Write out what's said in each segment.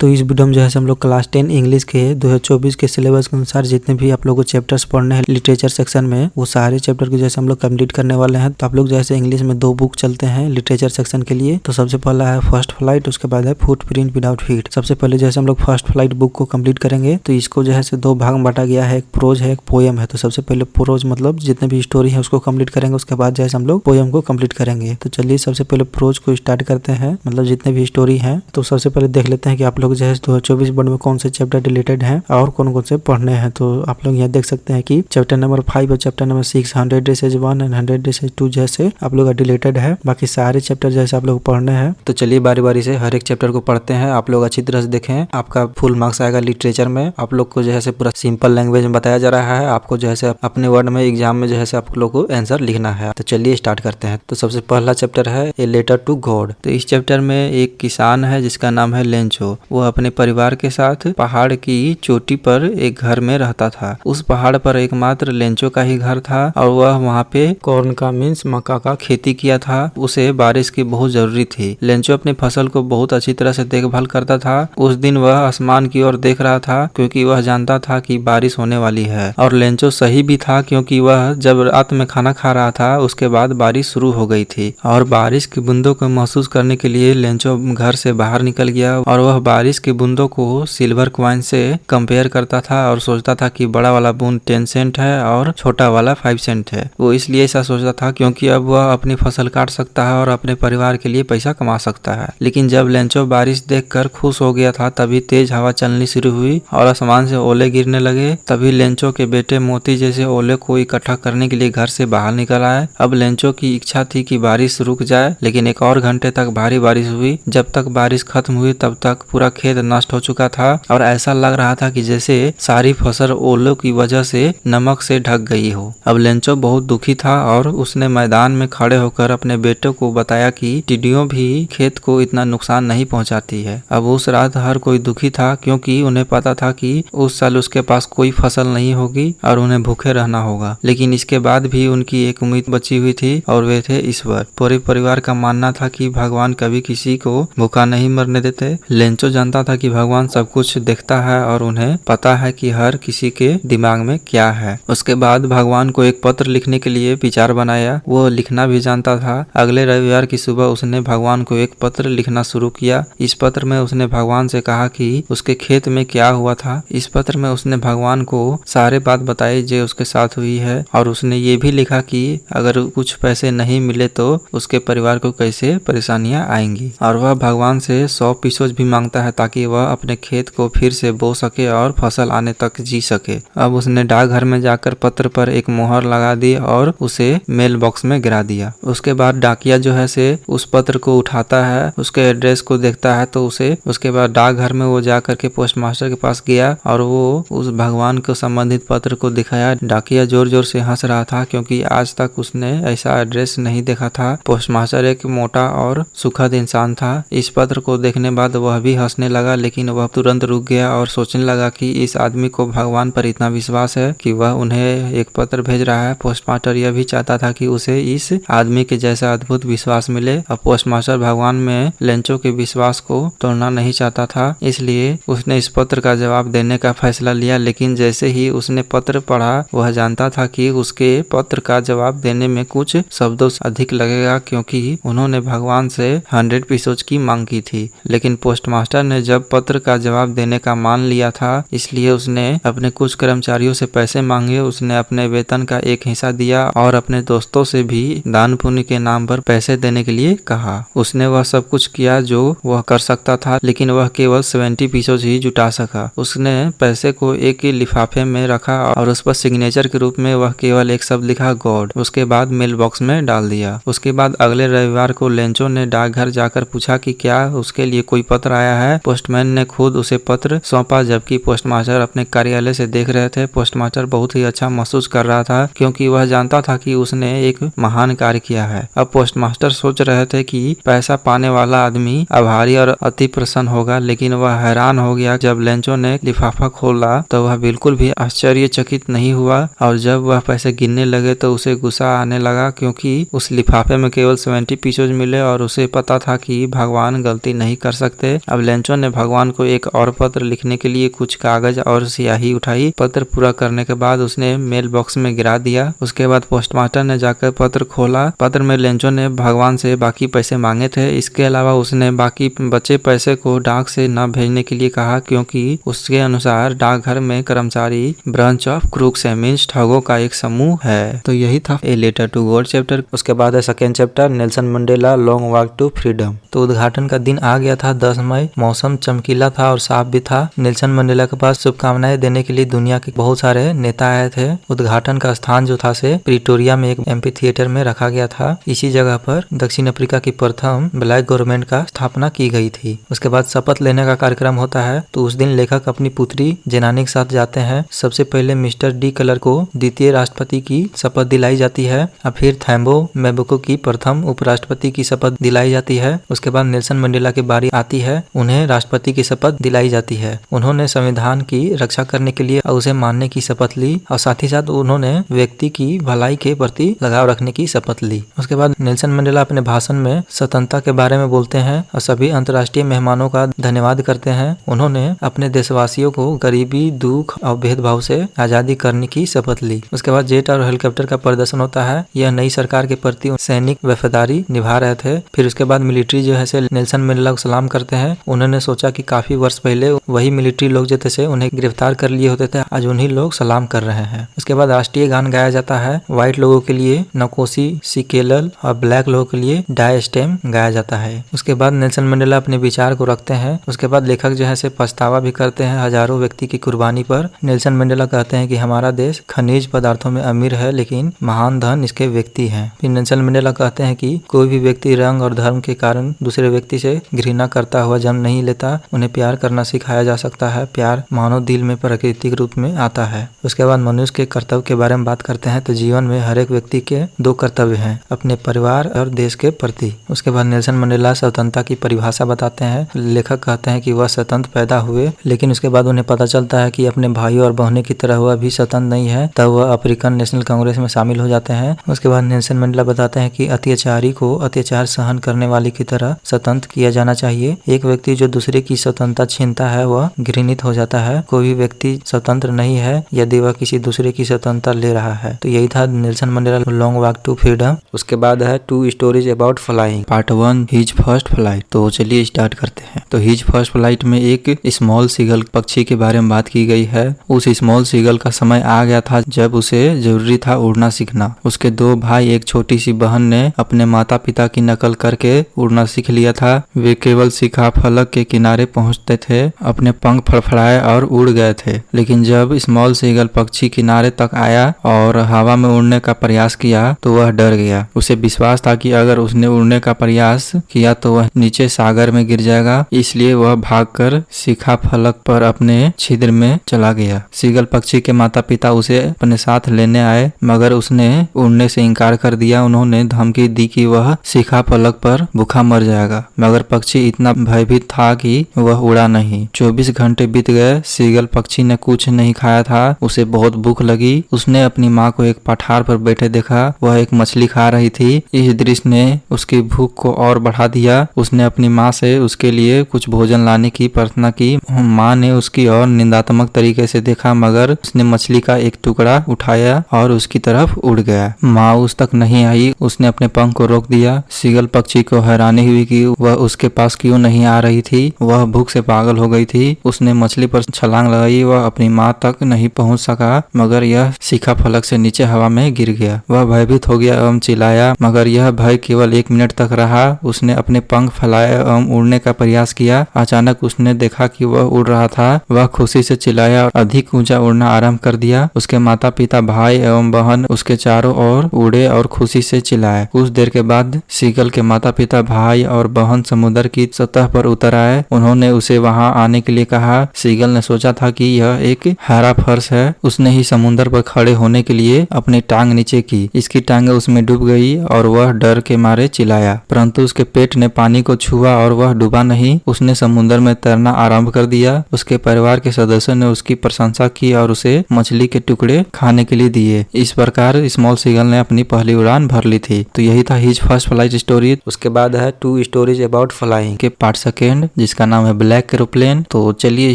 तो इस वीडियो में जो है हम लोग क्लास 10 इंग्लिश के 2024 के सिलेबस के अनुसार जितने भी आप लोगों को चैप्टर्स पढ़ने हैं लिटरेचर सेक्शन में, वो सारे चैप्टर को जैसे हम लोग कंप्लीट करने वाले हैं। तो आप लोग जैसे इंग्लिश में 2 बुक चलते हैं लिटरेचर सेक्शन के लिए। तो सबसे पहला है फर्स्ट फ्लाइट, उसके बाद है फुटप्रिंट विदाउट फीट। सबसे पहले जैसे हम लोग फर्स्ट फ्लाइट बुक को कंप्लीट करेंगे तो इसको जो है 2 भाग में बांटा गया है, एक प्रोज है, एक पोयम है। तो सबसे पहले प्रोज मतलब जितने भी स्टोरी है उसको कंप्लीट करेंगे, उसके बाद जैसे हम लोग पोयम को कंप्लीट करेंगे। तो चलिए सबसे पहले प्रोज को स्टार्ट करते हैं, मतलब जितने भी स्टोरी है। तो सबसे पहले देख लेते हैं कि आप लोग जो है 2024 बोर्ड में कौन से चैप्टर रिलेटेड हैं और कौन कौन से पढ़ने हैं। तो आप लोग यहाँ देख सकते हैं कि चैप्टर नंबर 5 और chapter number 6 100 days 1 and 100 days 2 जैसे आप लोग रिलेटेड है। बाकी सारे चैप्टर जैसे आप लोग पढ़ने हैं। तो चलिए बारी बारी से हर एक चैप्टर को पढ़ते हैं। आप लोग अच्छी तरह से देखें, आपका फुल मार्क्स आएगा लिटरेचर में। आप लोग को जो है पूरा सिंपल लैंग्वेज में बताया जा रहा है। आपको जो है अपने वर्ड में एग्जाम में जो है आप लोग को आंसर लिखना है। तो चलिए स्टार्ट करते हैं। तो सबसे पहला चैप्टर है ए लेटर टू गॉड। तो इस चैप्टर में एक किसान है जिसका नाम है लेंचो। वो अपने परिवार के साथ पहाड़ की चोटी पर एक घर में रहता था। उस पहाड़ पर एकमात्र लेंचो का ही घर था और वह वहाँ पे कॉर्न का मीन्स मक्का का खेती किया था। उसे बारिश की बहुत जरूरी थी। लेंचो अपनी फसल को बहुत अच्छी तरह से देखभाल करता था। उस दिन वह आसमान की ओर देख रहा था क्योंकि वह जानता था कि बारिश होने वाली है। और लेंचो सही भी था क्योंकि वह जब रात में खाना खा रहा था उसके बाद बारिश शुरू हो गई थी। और बारिश की बूंदों को महसूस करने के लिए लेंचो घर से बाहर निकल गया और वह बारिश की बूंदों को सिल्वर कॉइन से कंपेयर करता था और सोचता था कि बड़ा वाला बूंद 10 सेंट है और छोटा वाला 5 सेंट है। वो इसलिए ऐसा सोचता था क्योंकि अब वह अपनी फसल काट सकता है और अपने परिवार के लिए पैसा कमा सकता है। लेकिन जब लेंचो बारिश देखकर खुश हो गया था तभी तेज हवा चलनी शुरू हुई और आसमान से ओले गिरने लगे। तभी लेंचो के बेटे मोती जैसे ओले को इकट्ठा करने के लिए घर से बाहर निकल आए। अब लेंचो की इच्छा थी कि बारिश रुक जाए, लेकिन एक और घंटे तक भारी बारिश हुई। जब तक बारिश खत्म हुई तब तक पूरा खेत नष्ट हो चुका था और ऐसा लग रहा था कि जैसे सारी फसल ओलों की वजह से नमक से ढक गई हो। अब लेंचो बहुत दुखी था और उसने मैदान में खड़े होकर अपने बेटे को बताया कि टिड्डियों भी खेत को इतना नुकसान नहीं पहुंचाती है। अब उस रात हर कोई दुखी था क्योंकि उन्हें पता था कि उस साल उसके पास कोई फसल नहीं होगी और उन्हें भूखे रहना होगा। लेकिन इसके बाद भी उनकी एक उम्मीद बची हुई थी और वे थे ईश्वर। पूरे परिवार का मानना था कि भगवान कभी किसी को भूखा नहीं मरने देते। लेंचो जानता था कि भगवान सब कुछ देखता है और उन्हें पता है कि हर किसी के दिमाग में क्या है। उसके बाद भगवान को एक पत्र लिखने के लिए विचार बनाया। वो लिखना भी जानता था। अगले रविवार की सुबह उसने भगवान को एक पत्र लिखना शुरू किया। इस पत्र में उसने भगवान से कहा कि उसके खेत में क्या हुआ था। इस पत्र में उसने भगवान को सारे बात बताई जो उसके साथ हुई है और उसने ये भी लिखा कि अगर कुछ पैसे नहीं मिले तो उसके परिवार को कैसे परेशानियां आएंगी। और वह भगवान से 100 पीसोज भी मांगता है ताकि वह अपने खेत को फिर से बो सके और फसल आने तक जी सके। अब उसने डाकघर में जाकर पत्र पर एक मोहर लगा दी और उसे मेल बॉक्स में गिरा दिया। उसके बाद डाकिया जो है से उस पत्र को उठाता है, उसके एड्रेस को देखता है तो उसके बाद डाकघर में वो जाकर के पोस्ट मास्टर के पास गया और वो उस भगवान को संबंधित पत्र को दिखाया। डाकिया जोर जोर से हंस रहा था क्योंकि आज तक उसने ऐसा एड्रेस नहीं देखा था। पोस्ट मास्टर एक मोटा और सुखद इंसान था। इस पत्र को देखने बाद वह भी हंसने लगा, लेकिन वह तुरंत रुक गया और सोचने लगा कि इस आदमी को भगवान पर इतना विश्वास है कि वह उन्हें एक पत्र भेज रहा है। पोस्टमास्टर यह भी चाहता था कि उसे इस आदमी के जैसा अद्भुत विश्वास मिले। अब पोस्टमास्टर भगवान में लेंचो के विश्वास को तोड़ना नहीं चाहता था, इसलिए उसने इस पत्र का जवाब देने का फैसला लिया। लेकिन जैसे ही उसने पत्र पढ़ा वह जानता था कि उसके पत्र का जवाब देने में कुछ शब्दों से अधिक लगेगा क्योंकि उन्होंने भगवान से 100 पीसोज की मांग की थी। लेकिन पोस्टमास्टर ने जब पत्र का जवाब देने का मान लिया था इसलिए उसने अपने कुछ कर्मचारियों से पैसे मांगे। उसने अपने वेतन का एक हिस्सा दिया और अपने दोस्तों से भी दान पुण्य के नाम पर पैसे देने के लिए कहा। उसने वह सब कुछ किया जो वह कर सकता था, लेकिन वह केवल 70 पीसोज ही जुटा सका। उसने पैसे को एक ही लिफाफे में रखा और उस पर सिग्नेचर के रूप में वह केवल एक शब्द लिखा गॉड। उसके बाद मेल बॉक्स में डाल दिया। उसके बाद अगले रविवार को लेंचो ने डाकघर जाकर पूछा कि क्या उसके लिए कोई पत्र आया है। पोस्टमैन ने खुद उसे पत्र सौंपा जबकि पोस्टमास्टर अपने कार्यालय से देख रहे थे। पोस्टमास्टर बहुत ही अच्छा महसूस कर रहा था क्योंकि वह जानता था कि उसने एक महान कार्य किया है। अब पोस्टमास्टर सोच रहे थे कि पैसा पाने वाला आदमी आभारी और अति प्रसन्न होगा, लेकिन वह हैरान हो गया जब लेंचो ने लिफाफा खोला तो वह बिल्कुल भी आश्चर्यचकित नहीं हुआ। और जब वह पैसे गिनने लगे तो उसे गुस्सा आने लगा क्योंकि उस लिफाफे में केवल 70 पीसोज मिले और उसे पता था कि भगवान गलती नहीं कर सकते। अब लेंचो लेंचो ने भगवान को एक और पत्र लिखने के लिए कुछ कागज और स्याही उठाई। पत्र पूरा करने के बाद उसने मेल बॉक्स में गिरा दिया। उसके बाद पोस्टमास्टर ने जाकर पत्र खोला। पत्र में लेंचो ने भगवान से बाकी पैसे मांगे थे। इसके अलावा उसने बाकी बचे पैसे को डाक से न भेजने के लिए कहा, क्योंकि उसके अनुसार डाकघर में कर्मचारी ब्रांच ऑफ क्रूक्स मींस ठगों का एक समूह है। तो यही था a letter to God chapter. उसके बाद है second chapter Nelson Mandela long walk to freedom. तो उद्घाटन का दिन आ गया था 10 मई। मौसम चमकीला था और साफ भी था। नेल्सन मंडेला के पास शुभकामनाएं देने के लिए दुनिया के बहुत सारे नेता आए थे। उद्घाटन का स्थान जो था से प्रिटोरिया में एक एम्पी थिएटर में रखा गया था। इसी जगह पर दक्षिण अफ्रीका की प्रथम ब्लैक गवर्नमेंट का स्थापना की गई थी। उसके बाद शपथ लेने का कार्यक्रम होता है। तो उस दिन लेखक अपनी पुत्री जेनानी के साथ जाते हैं। सबसे पहले मिस्टर डी कलर को द्वितीय राष्ट्रपति की शपथ दिलाई जाती है और फिर थैम्बो मेबुको की प्रथम उपराष्ट्रपति की शपथ दिलाई जाती है। उसके बाद नेल्सन मंडेला की बारी आती है। उन्हें राष्ट्रपति की शपथ दिलाई जाती है। उन्होंने संविधान की रक्षा करने के लिए उसे मानने की शपथ ली और साथ ही साथ उन्होंने व्यक्ति की भलाई के प्रति लगाव रखने की शपथ ली। उसके बाद नेल्सन मंडेला अपने भाषण में स्वतंत्रता के बारे में बोलते हैं और सभी अंतर्राष्ट्रीय मेहमानों का धन्यवाद करते हैं। उन्होंने अपने देशवासियों को गरीबी, दुख और भेदभाव से आजादी करने की शपथ ली। उसके बाद जेट और हेलीकॉप्टर का प्रदर्शन होता है। यह नई सरकार के प्रति सैनिक वफादारी निभा रहे थे। फिर उसके बाद मिलिट्री जो है से नेल्सन मंडेला को सलाम करते हैं। उन्होंने सोचा कि काफी वर्ष पहले वही मिलिट्री लोग जो थे से उन्हें गिरफ्तार कर लिए होते थे, आज उन्हीं लोग सलाम कर रहे हैं। उसके बाद राष्ट्रीय गान गाया जाता है। व्हाइट लोगों के लिए नकोसी सिकेलल और ब्लैक लोगों के लिए डायस्टेम गाया जाता है। उसके बाद नेल्सन मंडेला अपने विचार को रखते हैं। उसके बाद लेखक जो है से पछतावा भी करते हैं हजारों व्यक्ति की कुर्बानी पर। नेल्सन मंडेला कहते हैं कि हमारा देश खनिज पदार्थों में अमीर है, लेकिन महान धन इसके व्यक्ति हैं। फिर नेल्सन मंडेला कहते हैं कि कोई भी व्यक्ति रंग और धर्म के कारण दूसरे व्यक्ति से घृणा करता हुआ जन्म नहीं लेता। उन्हें प्यार करना सिखाया जा सकता है। प्यार मानव दिल में प्राकृतिक रूप में आता है। उसके बाद मनुष्य के कर्तव्य के बारे में बात करते हैं। तो जीवन में हर एक व्यक्ति के 2 कर्तव्य हैं, अपने परिवार और देश के प्रति। उसके बाद नेल्सन मंडेला स्वतंत्रता की परिभाषा बताते हैं। लेखक कहते हैं कि वह स्वतंत्र पैदा हुए, लेकिन उसके बाद उन्हें पता चलता है कि अपने भाइयों और बहनों की तरह वह भी स्वतंत्र नहीं है। तब वह अफ्रीकन नेशनल कांग्रेस में शामिल हो जाते हैं। उसके बाद नेल्सन मंडेला बताते हैं कि अत्याचारी को अत्याचार सहन करने वाले की तरह स्वतंत्र किया जाना चाहिए। एक व्यक्ति जो दूसरे की स्वतंत्रता छीनता है वह घृणित हो जाता है। कोई भी व्यक्ति स्वतंत्र नहीं है यदि वह किसी दूसरे की स्वतंत्रता ले रहा है। तो यही था Nelson Mandela long walk to freedom. उसके बाद है 2 stories about flying part 1 his first flight. तो चलिए स्टार्ट करते हैं। तो हिज फर्स्ट फ्लाइट में एक स्मॉल सीगल पक्षी के बारे में बात की गई है। उस स्मॉल सीगल का समय आ गया था जब उसे जरूरी था उड़ना सीखना। उसके 2 भाई एक छोटी सी बहन ने अपने माता पिता की नकल करके उड़ना सीख लिया था। वे केवल शिखा फलक के किनारे पहुंचते थे, अपने पंख फड़फड़ाए और उड़ गए थे। लेकिन जब स्मॉल सीगल पक्षी किनारे तक आया और हवा में उड़ने का प्रयास किया तो वह डर गया। उसे विश्वास था कि अगर उसने उड़ने का प्रयास किया तो वह नीचे सागर में गिर जाएगा, इसलिए वह भागकर शिखा फलक पर अपने छिद्र में चला गया। सीगल पक्षी के माता पिता उसे अपने साथ लेने आए, मगर उसने उड़ने से इनकार कर दिया। उन्होंने धमकी दी कि वह शिखा फलक पर भूखा मर जाएगा, मगर पक्षी इतना भयभीत था कि वह उड़ा नहीं। 24 घंटे बीत गए। सीगल पक्षी ने कुछ नहीं खाया था। उसे बहुत भूख लगी। उसने अपनी माँ को एक पठार पर बैठे देखा। वह एक मछली खा रही थी। इस दृश्य ने उसकी भूख को और बढ़ा दिया। उसने अपनी माँ से उसके लिए कुछ भोजन लाने की प्रार्थना की। माँ ने उसकी और निंदात्मक तरीके से देखा, मगर उसने मछली का एक टुकड़ा उठाया और उसकी तरफ उड़ गया। माँ उस तक नहीं आई। उसने अपने पंख को रोक दिया। सीगल पक्षी को हैरानी हुई कि वह उसके पास क्यों नहीं आ रही थी। वह भूख से पागल हो गई थी। उसने मछली पर छलांग लगाई। वह अपनी माँ तक नहीं पहुंच सका, मगर यह शिखा फलक से नीचे हवा में गिर गया। वह भयभीत हो गया एवं चिल्लाया, मगर यह भय केवल 1 मिनट तक रहा। उसने अपने पंख फैलाए एवं उड़ने का प्रयास किया। अचानक उसने देखा कि वह उड़ रहा था। वह खुशी से चिल्लाया और अधिक ऊंचा उड़ना आरंभ कर दिया। उसके माता पिता, भाई एवं बहन उसके चारों ओर उड़े और खुशी से चिल्लाए। कुछ देर के बाद सीगल के माता पिता, भाई और बहन समुद्र की सतह पर उतर आए। उन्होंने उसे वहां आने के लिए कहा। सीगल ने सोचा था कि यह एक हरा फर्श है। उसने ही समुद्र पर खड़े होने के लिए अपनी टांग नीचे की। इसकी टांगे उसमें डूब गई और वह डर के मारे चिल्लाया, परंतु उसके पेट ने पानी को छुआ और वह डूबा नहीं। उसने समुद्र में तैरना आरंभ कर दिया। उसके परिवार के सदस्यों ने उसकी प्रशंसा की और उसे मछली के टुकड़े खाने के लिए दिए। इस प्रकार स्मॉल सीगल ने अपनी पहली उड़ान भर ली थी। तो यही था हिज फर्स्ट फ्लाइट स्टोरी। उसके बाद है 2 स्टोरीज अबाउट फ्लाइंग के पार्ट 2 जिसका नाम है ब्लैक एरोप्लेन। तो चलिए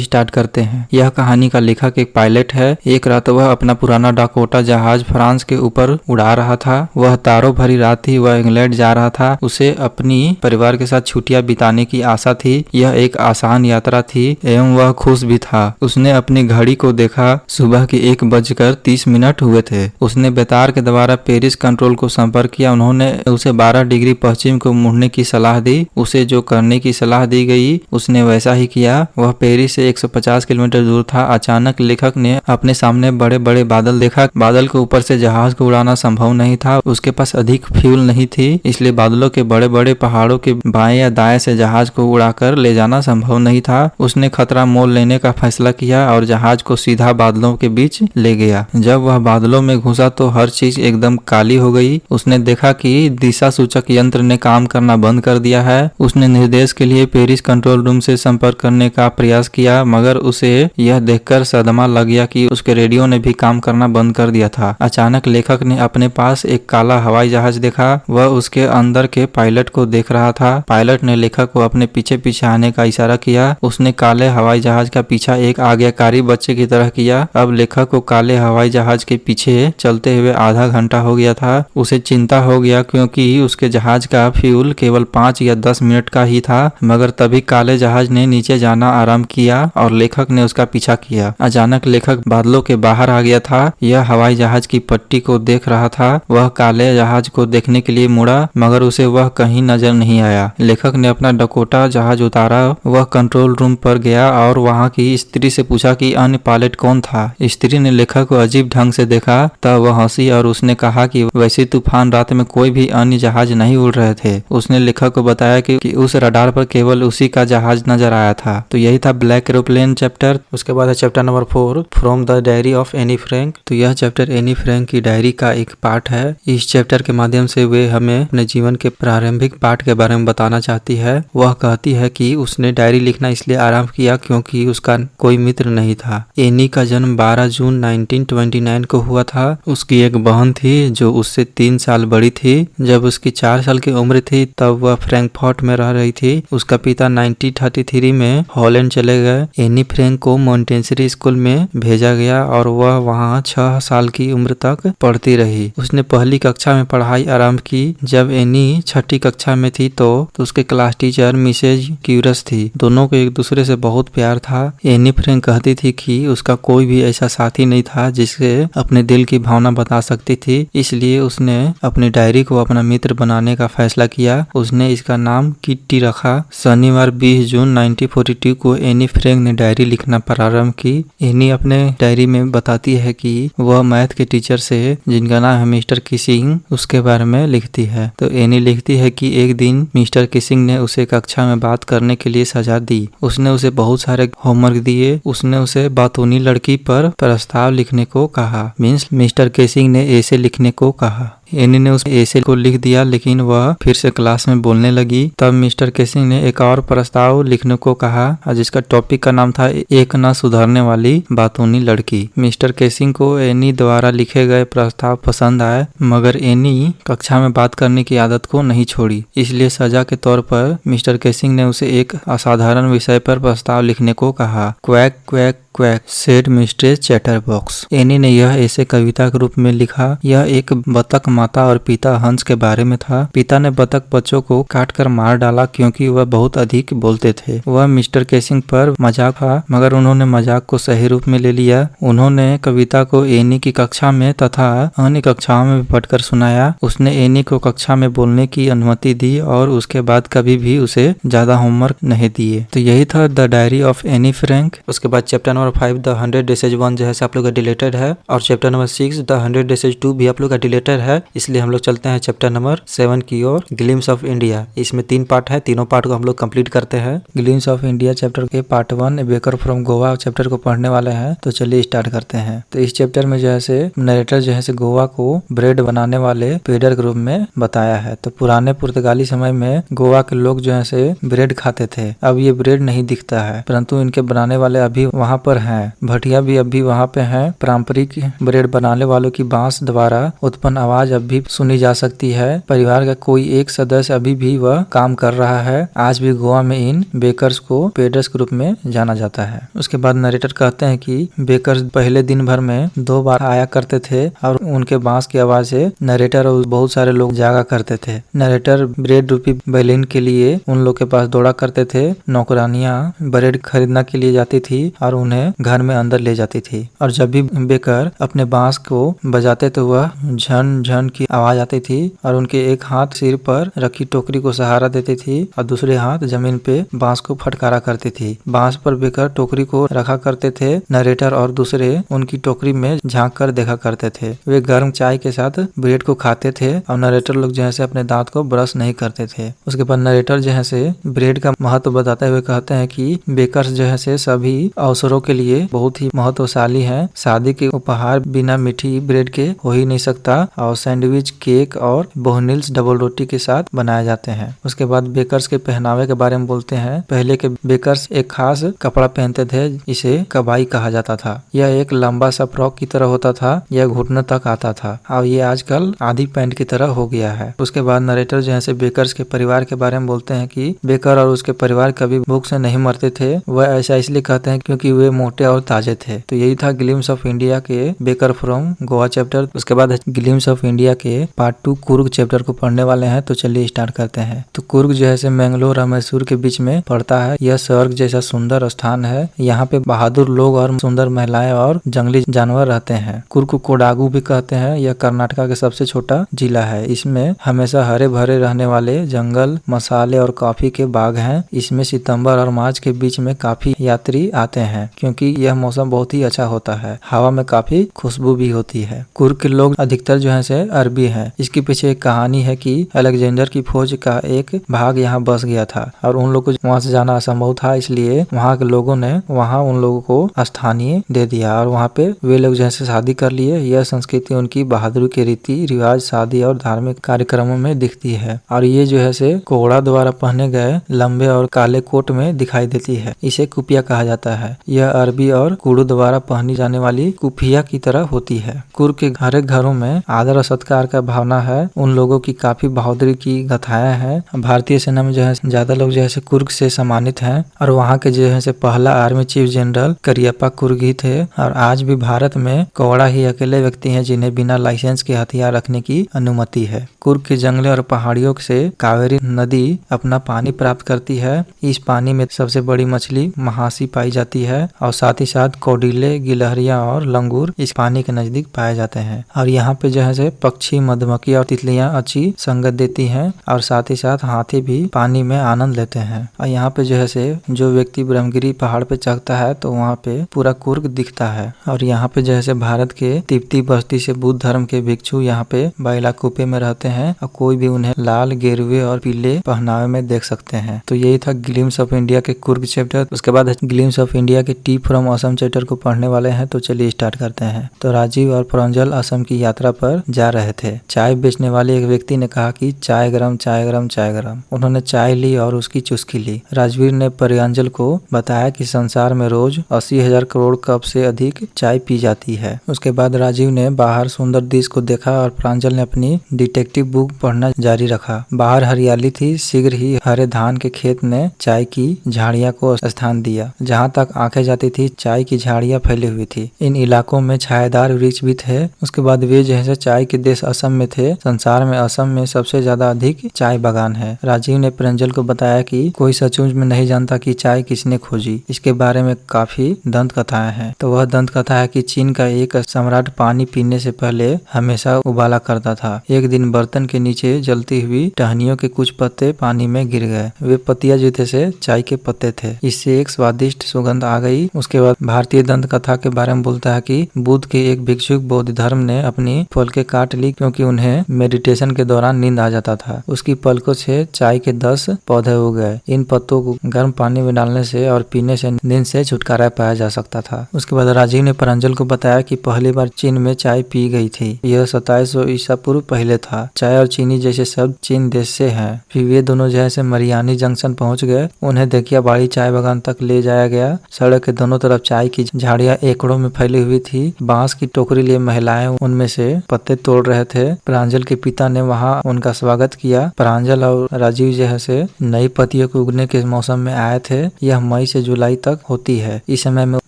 स्टार्ट करते हैं। यह कहानी का लेखक एक पायलट है। एक रात वह अपना पुराना डाकोटा जहाज फ्रांस के ऊपर उड़ा रहा था। वह तारों भरी रात थी। वह इंग्लैंड जा रहा था। उसे अपनी परिवार के साथ छुट्टियां बिताने की आशा थी। यह एक आसान यात्रा थी एवं वह खुश भी था। उसने अपनी घड़ी को देखा। सुबह के 1:30 हुए थे। उसने बेतार के द्वारा पेरिस कंट्रोल को संपर्क किया। उन्होंने उसे 12 डिग्री पश्चिम को मुड़ने की सलाह दी। उसे जो करने की सलाह दी गई उसने वैसा ही किया। वह पेरिस से 150 किलोमीटर दूर था। अचानक लेखक ने अपने सामने बड़े बड़े बादल देखा। बादल के ऊपर से जहाज को उड़ाना संभव नहीं था। उसके पास अधिक फ्यूल नहीं थी, इसलिए बादलों के बड़े बड़े पहाड़ों के बाएं या दाएं से जहाज को उड़ाकर ले जाना संभव नहीं था। उसने खतरा मोल लेने का फैसला किया और जहाज को सीधा बादलों के बीच ले गया। जब वह बादलों में घुसा तो हर चीज एकदम काली हो गई। उसने देखा कि दिशा सूचक यंत्र ने काम करना बंद कर दिया है। उसने निर्देश के लिए पेरिस कंट्रोल रूम से संपर्क करने का प्रयास किया, मगर उसे यह देखकर सदमा लग गया कि उसके रेडियो ने भी काम करना बंद कर दिया था। अचानक लेखक ने अपने पास एक काला हवाई जहाज देखा। वह उसके अंदर के पायलट को देख रहा था। पायलट ने लेखक को अपने पीछे पीछे आने का इशारा किया। उसने काले हवाई जहाज का पीछा एक आज्ञाकारी बच्चे की तरह किया। अब लेखक को काले हवाई जहाज के पीछे चलते हुए आधा घंटा हो गया था। उसे चिंता हो गया क्योंकि उसके जहाज का फ्यूल केवल 5 या 10 मिनट का ही था। मगर तभी काले जहाज ने नीचे जाना आरंभ किया और लेखक ने उसका पीछा किया। अचानक लेखक बादलों के बाहर आ गया था। यह हवाई जहाज की पट्टी को देख रहा था। वह काले जहाज को देखने के लिए मुड़ा, मगर उसे वह कहीं नजर नहीं आया। लेखक ने अपना डकोटा जहाज उतारा। वह कंट्रोल रूम पर गया और वहां की स्त्री से पूछा कि अन्य पायलट कौन था। स्त्री ने लेखक को अजीब ढंग से देखा। तब वह हंसी और उसने कहा कि वैसे तूफान रात में कोई भी अन्य जहाज नहीं उड़ रहे थे। उसने लेखक को बताया कि उस रडार पर केवल उसी का जहाज नजर आया था। तो यही था ब्लैक एरोप्लेन चैप्टर। उसके बाद है chapter number 4 from the diary of Anne Frank. तो यह चैप्टर एनी फ्रैंक की डायरी का एक पार्ट है। इस चैप्टर के माध्यम से वे हमें अपने जीवन के प्रारंभिक पार्ट के बारे में बताना चाहती है। वह कहती है कि उसने डायरी लिखना इसलिए आरंभ किया क्योंकि उसका कोई मित्र नहीं था। एनी का जन्म 12 जून 1929 को हुआ था। उसकी एक बहन थी जो उससे 3 साल बड़ी थी। जब उसकी 4 साल की उम्र थी तब वह फ्रैंकफर्ट में रह रही थी। उसका पिता 1933 में हॉलैंड चले गए। एनी फ्रैंक को मॉन्टेसरी स्कूल में भेजा गया और वह वहां 6 साल की उम्र तक पढ़ती रही। उसने पहली कक्षा में पढ़ाई आरंभ की। जब एनी 6ठी कक्षा में थी तो उसके क्लास टीचर मिसेज क्यूरस थी। दोनों को एक दूसरे से बहुत प्यार था। एनी फ्रैंक कहती थी कि उसका कोई भी ऐसा साथी नहीं था जिससे अपने दिल की भावना बता सकती थी, इसलिए उसने अपनी डायरी को अपना मित्र बनाने का फैसला किया। उसने इसका नाम किट्टी रखा। शनिवार 20 जून 1942 को एनी फ्रैंक ने डायरी लिखना प्रारंभ की। एनी अपने डायरी में बताती है कि वह मैथ के टीचर से, जिनका नाम है मिस्टर किसिंग, उसके बारे में लिखती है। तो एनी लिखती है कि एक दिन मिस्टर किसिंग ने उसे कक्षा में बात करने के लिए सजा दी। उसने उसे बहुत सारे होमवर्क दिए। उसने उसे बातूनी लड़की पर प्रस्ताव लिखने को कहा। मीन्स मिस्टर किसिंग ने ऐसे लिखने को कहा। एनी ने उस ऐसे को लिख दिया, लेकिन वह फिर से क्लास में बोलने लगी। तब मिस्टर केसिंग ने एक और प्रस्ताव लिखने को कहा जिसका टॉपिक का नाम था एक न सुधरने वाली बातूनी लड़की। मिस्टर केसिंग को एनी द्वारा लिखे गए प्रस्ताव पसंद आए, मगर एनी कक्षा में बात करने की आदत को नहीं छोड़ी। इसलिए सजा के तौर पर मिस्टर केसिंग ने उसे एक असाधारण विषय पर प्रस्ताव लिखने को कहा। Quack quack quack said mistress chatterbox. Any ने यह ऐसे कविता के रूप में लिखा। यह एक बतख माता और पिता हंस के बारे में था। पिता ने बतख बच्चों को काटकर मार डाला क्योंकि वह बहुत अधिक बोलते थे। वह मिस्टर केसिंग पर मजाक था, मगर उन्होंने मजाक को सही रूप में ले लिया। उन्होंने कविता को एनी की कक्षा में तथा अन्य कक्षाओं में भी पढ़कर सुनाया। उसने एनी को कक्षा में बोलने की अनुमति दी और उसके बाद कभी भी उसे ज्यादा होमवर्क नहीं दिए। तो यही था the diary of Anne Frank. उसके बाद चैप्टर नंबर 5 द 100 डेसेज 1 जो है आप लोग का डिलीटेड है, और चैप्टर नंबर 6 द 100 डेसेज 2 भी आप लोग का डिलीटेड है। इसलिए हम लोग चलते हैं चैप्टर नंबर 7 की ओर, ग्लिम्स ऑफ इंडिया। इसमें 3 पार्ट है, तीनों पार्ट को हम लोग कंप्लीट करते हैं। ग्लिम्स ऑफ इंडिया चैप्टर के part 1 baker from Goa chapter को पढ़ने वाले हैं। तो चलिए स्टार्ट करते हैं। तो इस चैप्टर में जो है नरेटर जो है गोवा को ब्रेड बनाने वाले पेडर के रूप में बताया है। तो पुराने पुर्तगाली समय में गोवा के लोग जो है ब्रेड खाते थे। अब ये ब्रेड नहीं दिखता है, परंतु इनके बनाने वाले अभी वहां पर ऊपर हैं। भटिया भी अब भी वहाँ पे हैं। पारंपरिक ब्रेड बनाने वालों की बांस द्वारा उत्पन्न आवाज अब भी सुनी जा सकती है। परिवार का कोई एक सदस्य अभी भी वह काम कर रहा है। आज भी गोवा में इन बेकर्स को पेडर्स के रूप में जाना जाता है। उसके बाद नरेटर कहते हैं कि बेकर्स पहले दिन भर में 2 बार आया करते थे और उनके बांस की आवाज से नरेटर और बहुत सारे लोग जागा करते थे। नरेटर ब्रेड रूपी बैलिन के लिए उन लोग के पास दौड़ा करते थे। नौकरानियां ब्रेड खरीदने के लिए जाती थी और उन्हें घर में अंदर ले जाती थी। और जब भी बेकर अपने बांस को बजाते तो वह झन झन की आवाज आती थी और उनके एक हाथ सिर पर रखी टोकरी को सहारा देती थी और दूसरे हाथ जमीन पे बांस को फटकारा करती थी। बांस पर बेकर टोकरी को रखा करते थे। नरेटर और दूसरे उनकी टोकरी में झांक कर देखा करते थे। वे गर्म चाय के साथ ब्रेड को खाते थे और नरेटर लोग जैसे अपने दांत को ब्रश नहीं करते थे। उसके बाद नरेटर जैसे ब्रेड का महत्व बताते हुए कहते हैं कि बेकर्स जैसे सभी अवसरों के लिए बहुत ही महत्वशाली हैं। शादी के उपहार बिना मीठी ब्रेड के हो ही नहीं सकता और सैंडविच, केक और बोहनिल्स डबल रोटी के साथ बनाए जाते हैं। उसके बाद बेकर्स के पहनावे के बारे में बोलते हैं। पहले के बेकर्स एक खास कपड़ा पहनते थे, इसे कबाई कहा जाता था। यह एक लंबा सा फ्रॉक की तरह होता था। यह घुटने तक आता था और ये आजकल आधी पैंट की तरह हो गया है। उसके बाद नरेटर जैसे बेकर्स के परिवार के बारे में बोलते हैं कि बेकर और उसके परिवार कभी भूख से नहीं मरते थे। वह ऐसा इसलिए कहते हैं क्योंकि वे मोटे और ताजे थे। तो यही था ग्लिम्स ऑफ इंडिया के बेकर फ्रॉम गोवा चैप्टर। उसके बाद ग्लिम्स ऑफ इंडिया के पार्ट 2 कुर्ग चैप्टर को पढ़ने वाले हैं। तो चलिए स्टार्ट करते हैं। तो कुर्ग जो है मैंगलोर और मैसूर के बीच में पड़ता है। यह स्वर्ग जैसा सुंदर स्थान है। यहाँ पे बहादुर लोग और सुंदर महिलाएं और जंगली जानवर रहते हैं। कुर्ग को कोडागू भी कहते हैं। यह कर्नाटका का सबसे छोटा जिला है। इसमें हमेशा हरे भरे रहने वाले जंगल, मसाले और कॉफी के बाग हैं। इसमें सितंबर और मार्च के बीच में काफी यात्री आते हैं क्योंकि यह मौसम बहुत ही अच्छा होता है। हवा में काफी खुशबू भी होती है। कुर्ग के लोग अधिकतर जो है से अरबी हैं। इसके पीछे एक कहानी है कि अलेक्जेंडर की फौज का एक भाग यहाँ बस गया था और उन लोगों को वहां से जाना असंभव था, इसलिए वहां के लोगों ने वहां उन लोगों को स्थानीय दे दिया और वहां पे वे लोग जैसे शादी कर लिए। यह संस्कृति उनकी बहादुरी के रीति रिवाज, शादी और धार्मिक कार्यक्रमों में दिखती है और ये जो है से कोड़ा द्वारा पहने गए लंबे और काले कोट में दिखाई देती है। इसे कुपिया कहा जाता है। यह अरबी और कुड़ू द्वारा पहनी जाने वाली कुफिया की तरह होती है। कुर्ग के हर एक घरों में आदर और सत्कार का भावना है। उन लोगों की काफी बहादुरी की गाथाएं हैं। भारतीय सेना में जो है ज्यादा लोग जो है कुर्ग से सम्मानित हैं और वहाँ के जो है पहला army chief general Cariappa Coorg ही थे। और आज भी भारत में कोड़ा ही अकेले व्यक्ति हैं जिन्हें बिना लाइसेंस के हथियार रखने की अनुमति है। कुर्ग के जंगले और पहाड़ियों से कावेरी नदी अपना पानी प्राप्त करती है। इस पानी में सबसे बड़ी मछली महासी पाई जाती है और साथ ही साथ कौडिले, गिलहरियां और लंगूर इस पानी के नजदीक पाए जाते हैं। और यहाँ पे जो है पक्षी, मधुमक्खी और तितलियां अच्छी संगत देती हैं और साथ ही साथ हाथी भी पानी में आनंद लेते हैं। और यहाँ पे जो है जो व्यक्ति ब्रह्मगिरी पहाड़ पे चढ़ता है तो वहाँ पे पूरा कुर्ग दिखता है। और यहाँ पे जो है भारत के तिब्बती बस्ती से बुद्ध धर्म के भिक्षु यहाँ पे बाइलाकुप्पे में रहते हैं और कोई भी उन्हें लाल, गेरुए और पीले पहनावे में देख सकते हैं। तो यही था ग्लिम्स ऑफ इंडिया के कुर्ग चैप्टर। उसके बाद ग्लिम्स ऑफ इंडिया के टी फ्रॉम असम चैप्टर को पढ़ने वाले हैं। तो चलिए स्टार्ट करते हैं। तो राजीव और प्रांजल असम की यात्रा पर जा रहे थे। चाय बेचने वाले एक व्यक्ति ने कहा कि चाय गरम, चाय गरम, चाय गरम। उन्होंने चाय ली और उसकी चुस्की ली। राजवीर ने प्रांजल को बताया कि संसार में रोज 80,000 करोड़ कप से अधिक चाय पी जाती है। उसके बाद राजीव ने बाहर सुंदर दृश्य को देखा और प्रांजल ने अपनी डिटेक्टिव बुक पढ़ना जारी रखा। बाहर हरियाली थी। शीघ्र ही हरे धान के खेत ने चाय की झाड़ियां को स्थान दिया। जहां तक आंखें जाती थी चाय की झाड़ियां फैली हुई थी। इन इलाकों में छायादार वृक्ष भी थे। उसके बाद वे जैसे चाय के देश असम में थे। संसार में असम में सबसे ज्यादा अधिक चाय बागान है। राजीव ने प्रांजल को बताया कि कोई सचमुच में नहीं जानता कि चाय किसने खोजी। इसके बारे में काफी दंत कथाएं हैं। तो वह दंत कथा है कि चीन का एक सम्राट पानी पीने से पहले हमेशा उबाला करता था। एक दिन बर्तन के नीचे जलती हुई टहनियों के कुछ पत्ते पानी में गिर गए। वे पत्तियां जो थे से चाय के पत्ते थे। इससे एक स्वादिष्ट सुगंध आ गई। उसके बाद भारतीय दंत कथा के बारे में बोलता है कि बुद्ध के एक भिक्षुक बौद्ध धर्म ने अपनी पलकें काट ली क्योंकि उन्हें मेडिटेशन के दौरान नींद आ जाता था। उसकी पलकों से चाय के 10 पौधे उग गए। इन पत्तों को गर्म पानी में डालने से और पीने से नींद से छुटकारा पाया जा सकता था। उसके बाद राजीव ने प्रांजल को बताया कि पहली बार चीन में चाय पी गई थी। यह 2700 ईसा पूर्व पहले था। चाय और चीनी जैसे शब्द चीन देश से हैं। फिर वे दोनों जैसे मरियानी जंक्शन पहुंच गए। उन्हें देखिया बाड़ी चाय बागान तक ले जाया गया। सड़क के दोनों तरफ चाय की झाड़ियां एकड़ों में फैली हुई थी। बांस की टोकरी लिए महिलाएं उनमें से पत्ते तोड़ रहे थे। प्रांजल के पिता ने वहां उनका स्वागत किया। प्रांजल और राजीव जैसे नई पत्तियों के उगने के मौसम में आए थे। यह मई से जुलाई तक होती है। इस समय में